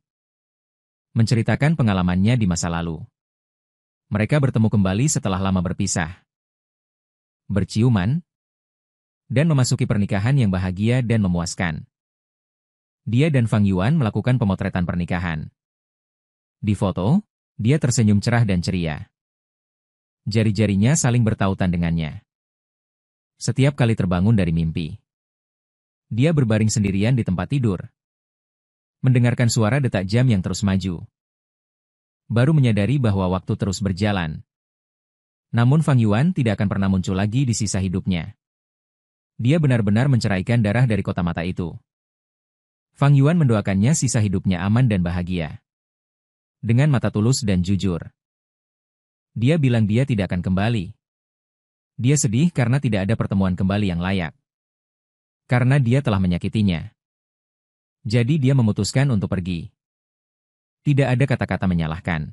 Menceritakan pengalamannya di masa lalu. Mereka bertemu kembali setelah lama berpisah. Berciuman. Dan memasuki pernikahan yang bahagia dan memuaskan. Dia dan Fang Yuan melakukan pemotretan pernikahan. Di foto, dia tersenyum cerah dan ceria. Jari-jarinya saling bertautan dengannya. Setiap kali terbangun dari mimpi, dia berbaring sendirian di tempat tidur, mendengarkan suara detak jam yang terus maju. Baru menyadari bahwa waktu terus berjalan. Namun Fang Yuan tidak akan pernah muncul lagi di sisa hidupnya. Dia benar-benar menceraikan darah dari kota mata itu. Fang Yuan mendoakannya sisa hidupnya aman dan bahagia. Dengan mata tulus dan jujur. Dia bilang dia tidak akan kembali. Dia sedih karena tidak ada pertemuan kembali yang layak. Karena dia telah menyakitinya. Jadi dia memutuskan untuk pergi. Tidak ada kata-kata menyalahkan.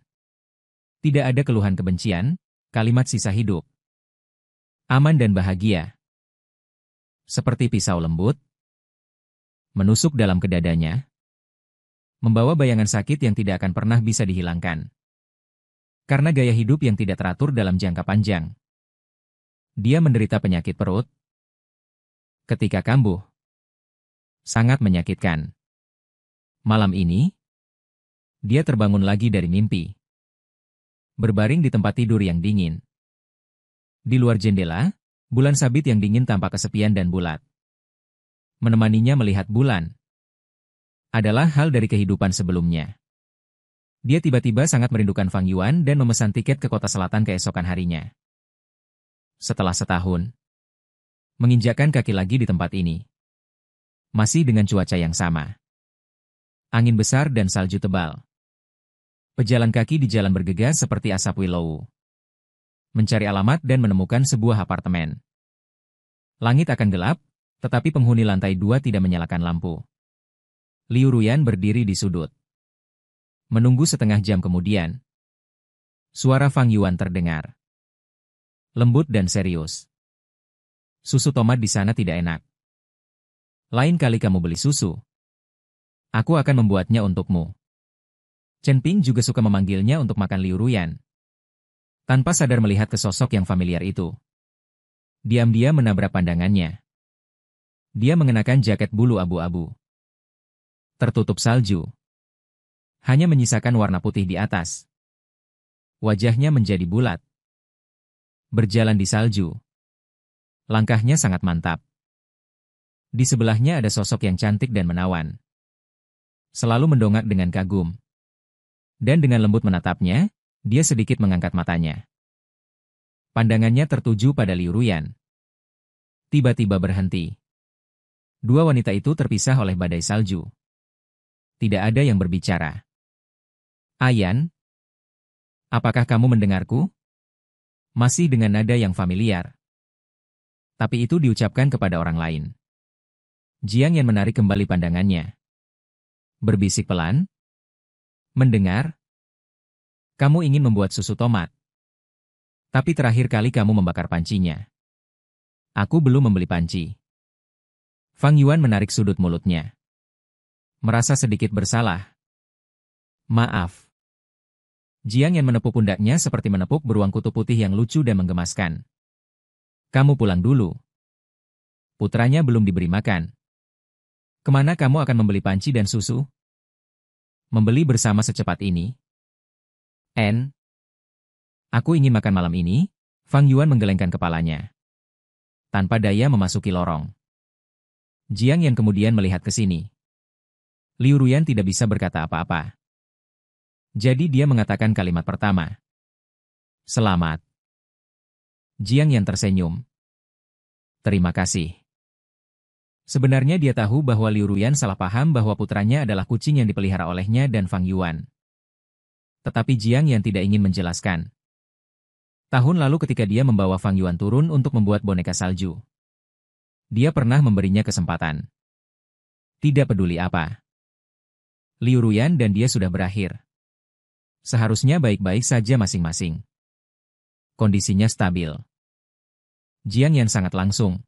Tidak ada keluhan kebencian, kalimat sisa hidup. Aman dan bahagia. Seperti pisau lembut, menusuk dalam kedadanya, membawa bayangan sakit yang tidak akan pernah bisa dihilangkan. Karena gaya hidup yang tidak teratur dalam jangka panjang. Dia menderita penyakit perut. Ketika kambuh. Sangat menyakitkan. Malam ini, dia terbangun lagi dari mimpi. Berbaring di tempat tidur yang dingin. Di luar jendela, bulan sabit yang dingin tampak kesepian dan bulat. Menemaninya melihat bulan. Adalah hal dari kehidupan sebelumnya. Dia tiba-tiba sangat merindukan Fang Yuan dan memesan tiket ke kota selatan keesokan harinya. Setelah setahun, menginjakkan kaki lagi di tempat ini. Masih dengan cuaca yang sama. Angin besar dan salju tebal. Pejalan kaki di jalan bergegas seperti asap willow. Mencari alamat dan menemukan sebuah apartemen. Langit akan gelap, tetapi penghuni lantai 2 tidak menyalakan lampu. Liu Ruyan berdiri di sudut. Menunggu setengah jam kemudian. Suara Fang Yuan terdengar. Lembut dan serius. Susu tomat di sana tidak enak. Lain kali kamu beli susu. Aku akan membuatnya untukmu. Chen Ping juga suka memanggilnya untuk makan Liu Ruyan. Tanpa sadar melihat ke sosok yang familiar itu. Diam-diam menabrak pandangannya. Dia mengenakan jaket bulu abu-abu. Tertutup salju. Hanya menyisakan warna putih di atas. Wajahnya menjadi bulat. Berjalan di salju. Langkahnya sangat mantap. Di sebelahnya ada sosok yang cantik dan menawan. Selalu mendongak dengan kagum. Dan dengan lembut menatapnya, dia sedikit mengangkat matanya. Pandangannya tertuju pada Liu Ruyan. Tiba-tiba berhenti. Dua wanita itu terpisah oleh badai salju. Tidak ada yang berbicara. Ayan, apakah kamu mendengarku? Masih dengan nada yang familiar. Tapi itu diucapkan kepada orang lain. Jiang Yan menarik kembali pandangannya. Berbisik pelan. Mendengar? Kamu ingin membuat susu tomat. Tapi terakhir kali kamu membakar pancinya. Aku belum membeli panci. Fang Yuan menarik sudut mulutnya. Merasa sedikit bersalah. Maaf. Jiang Yan menepuk pundaknya seperti menepuk beruang kutu putih yang lucu dan menggemaskan. Kamu pulang dulu. Putranya belum diberi makan. Kemana kamu akan membeli panci dan susu? Membeli bersama secepat ini? Aku ingin makan malam ini. Fang Yuan menggelengkan kepalanya. Tanpa daya memasuki lorong. Jiang Yan kemudian melihat ke sini. Liu Ruyan tidak bisa berkata apa-apa. Jadi dia mengatakan kalimat pertama. Selamat. Jiang Yan tersenyum. Terima kasih. Sebenarnya dia tahu bahwa Liu Ruyan salah paham bahwa putranya adalah kucing yang dipelihara olehnya dan Fang Yuan. Tetapi Jiang Yan tidak ingin menjelaskan. Tahun lalu ketika dia membawa Fang Yuan turun untuk membuat boneka salju. Dia pernah memberinya kesempatan. Tidak peduli apa. Liu Ruyan dan dia sudah berakhir. Seharusnya baik-baik saja masing-masing. Kondisinya stabil. Jiang Yan sangat langsung.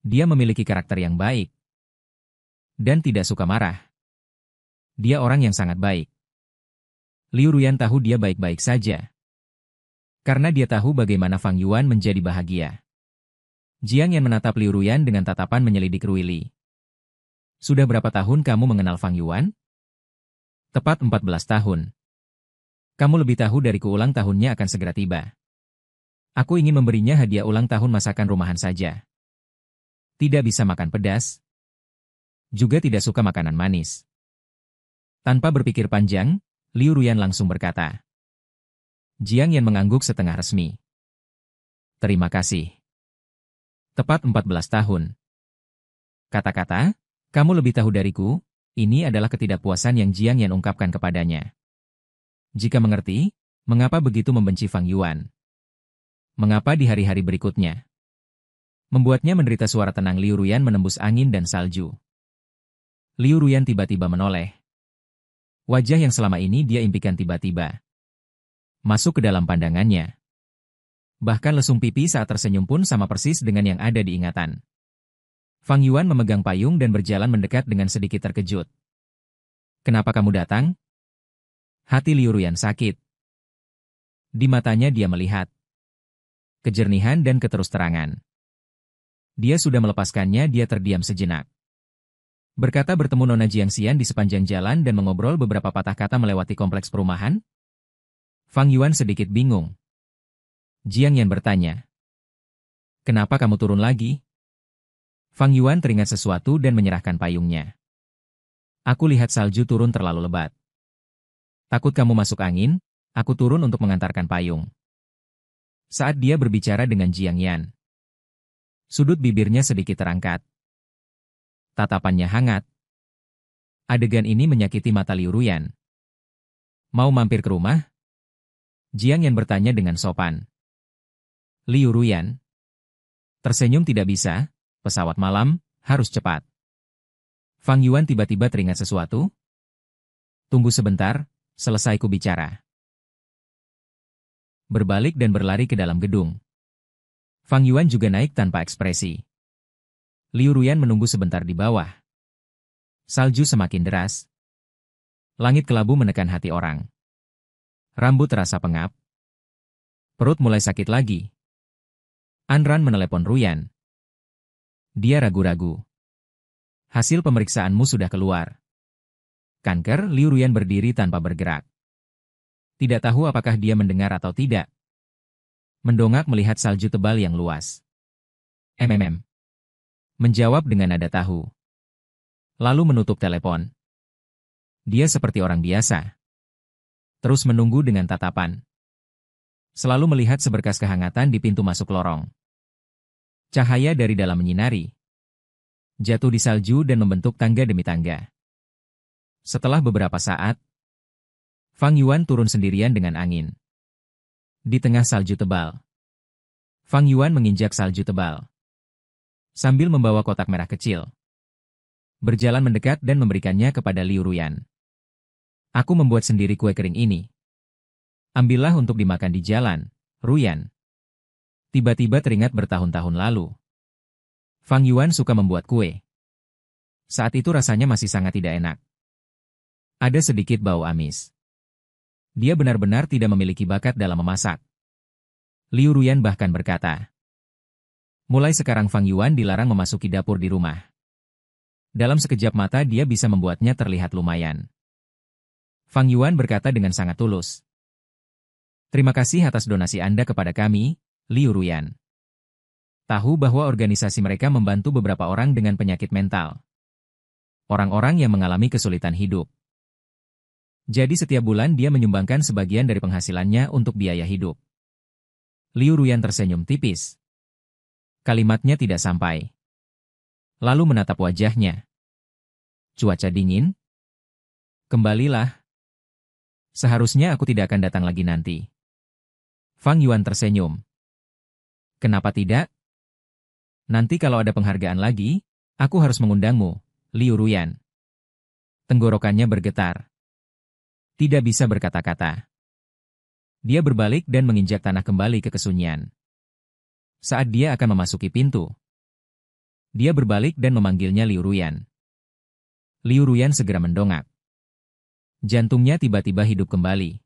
Dia memiliki karakter yang baik. Dan tidak suka marah. Dia orang yang sangat baik. Liu Ruyan tahu dia baik-baik saja. Karena dia tahu bagaimana Fang Yuan menjadi bahagia. Jiang Yan menatap Liu Ruyan dengan tatapan menyelidik ruili. Sudah berapa tahun kamu mengenal Fang Yuan? Tepat 14 tahun. Kamu lebih tahu dariku ulang tahunnya akan segera tiba. Aku ingin memberinya hadiah ulang tahun masakan rumahan saja. Tidak bisa makan pedas. Juga tidak suka makanan manis. Tanpa berpikir panjang, Liu Ruyan langsung berkata. Jiang Yan mengangguk setengah resmi. Terima kasih. Tepat 14 tahun. Kata-kata, kamu lebih tahu dariku, ini adalah ketidakpuasan yang Jiang Yan ungkapkan kepadanya. Jika mengerti, mengapa begitu membenci Fang Yuan? Mengapa di hari-hari berikutnya? Membuatnya menderita. Suara tenang Liu Ruyan menembus angin dan salju. Liu Ruyan tiba-tiba menoleh. Wajah yang selama ini dia impikan tiba-tiba masuk ke dalam pandangannya. Bahkan lesung pipi saat tersenyum pun sama persis dengan yang ada di ingatan. Fang Yuan memegang payung dan berjalan mendekat dengan sedikit terkejut. Kenapa kamu datang? Hati Liu Ruyan sakit. Di matanya dia melihat kejernihan dan keterus-terangan. Dia sudah melepaskannya. Dia terdiam sejenak. Berkata bertemu Nona Jiangxian di sepanjang jalan dan mengobrol beberapa patah kata melewati kompleks perumahan? Fang Yuan sedikit bingung. Jiang Yan bertanya. Kenapa kamu turun lagi? Fang Yuan teringat sesuatu dan menyerahkan payungnya. Aku lihat salju turun terlalu lebat. Takut kamu masuk angin, aku turun untuk mengantarkan payung. Saat dia berbicara dengan Jiang Yan, sudut bibirnya sedikit terangkat. Tatapannya hangat. Adegan ini menyakiti mata Liu Ruyan. Mau mampir ke rumah? Jiang Yan bertanya dengan sopan. Liu Ruyan tersenyum. Tidak bisa, pesawat malam, harus cepat. Fang Yuan tiba-tiba teringat sesuatu. Tunggu sebentar, selesai ku bicara. Berbalik dan berlari ke dalam gedung. Fang Yuan juga naik tanpa ekspresi. Liu Ruyan menunggu sebentar di bawah. Salju semakin deras. Langit kelabu menekan hati orang. Rambut terasa pengap. Perut mulai sakit lagi. Anran menelepon Ruyan. Dia ragu-ragu. Hasil pemeriksaanmu sudah keluar. Kanker. Liu Ruyan berdiri tanpa bergerak. Tidak tahu apakah dia mendengar atau tidak. Mendongak melihat salju tebal yang luas. Menjawab dengan nada tahu. Lalu menutup telepon. Dia seperti orang biasa. Terus menunggu dengan tatapan. Selalu melihat seberkas kehangatan di pintu masuk lorong. Cahaya dari dalam menyinari. Jatuh di salju dan membentuk tangga demi tangga. Setelah beberapa saat, Fang Yuan turun sendirian dengan angin. Di tengah salju tebal. Fang Yuan menginjak salju tebal. Sambil membawa kotak merah kecil. Berjalan mendekat dan memberikannya kepada Liu Ruyan. Aku membuat sendiri kue kering ini. Ambillah untuk dimakan di jalan, Ruyan. Tiba-tiba teringat bertahun-tahun lalu. Fang Yuan suka membuat kue. Saat itu rasanya masih sangat tidak enak. Ada sedikit bau amis. Dia benar-benar tidak memiliki bakat dalam memasak. Liu Ruyan bahkan berkata. Mulai sekarang Fang Yuan dilarang memasuki dapur di rumah. Dalam sekejap mata dia bisa membuatnya terlihat lumayan. Fang Yuan berkata dengan sangat tulus. Terima kasih atas donasi Anda kepada kami, Liu Ruyan. Tahu bahwa organisasi mereka membantu beberapa orang dengan penyakit mental. Orang-orang yang mengalami kesulitan hidup. Jadi setiap bulan dia menyumbangkan sebagian dari penghasilannya untuk biaya hidup. Liu Ruyan tersenyum tipis. Kalimatnya tidak sampai. Lalu menatap wajahnya. Cuaca dingin? Kembalilah. Seharusnya aku tidak akan datang lagi nanti. Fang Yuan tersenyum. Kenapa tidak? Nanti kalau ada penghargaan lagi, aku harus mengundangmu, Liu Ruyan. Tenggorokannya bergetar. Tidak bisa berkata-kata. Dia berbalik dan menginjak tanah kembali ke kesunyian. Saat dia akan memasuki pintu, dia berbalik dan memanggilnya Liu Ruyan. Liu Ruyan segera mendongak. Jantungnya tiba-tiba hidup kembali.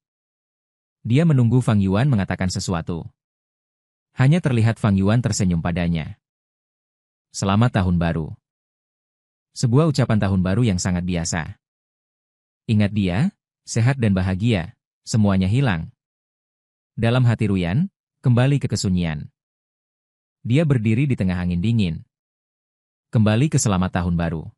Dia menunggu Fang Yuan mengatakan sesuatu. Hanya terlihat Fang Yuan tersenyum padanya. Selamat Tahun Baru. Sebuah ucapan tahun baru yang sangat biasa. Ingat dia, sehat dan bahagia, semuanya hilang. Dalam hati Ruyan, Kembali ke kesunyian. Dia berdiri di tengah angin dingin. Kembali ke selamat tahun baru.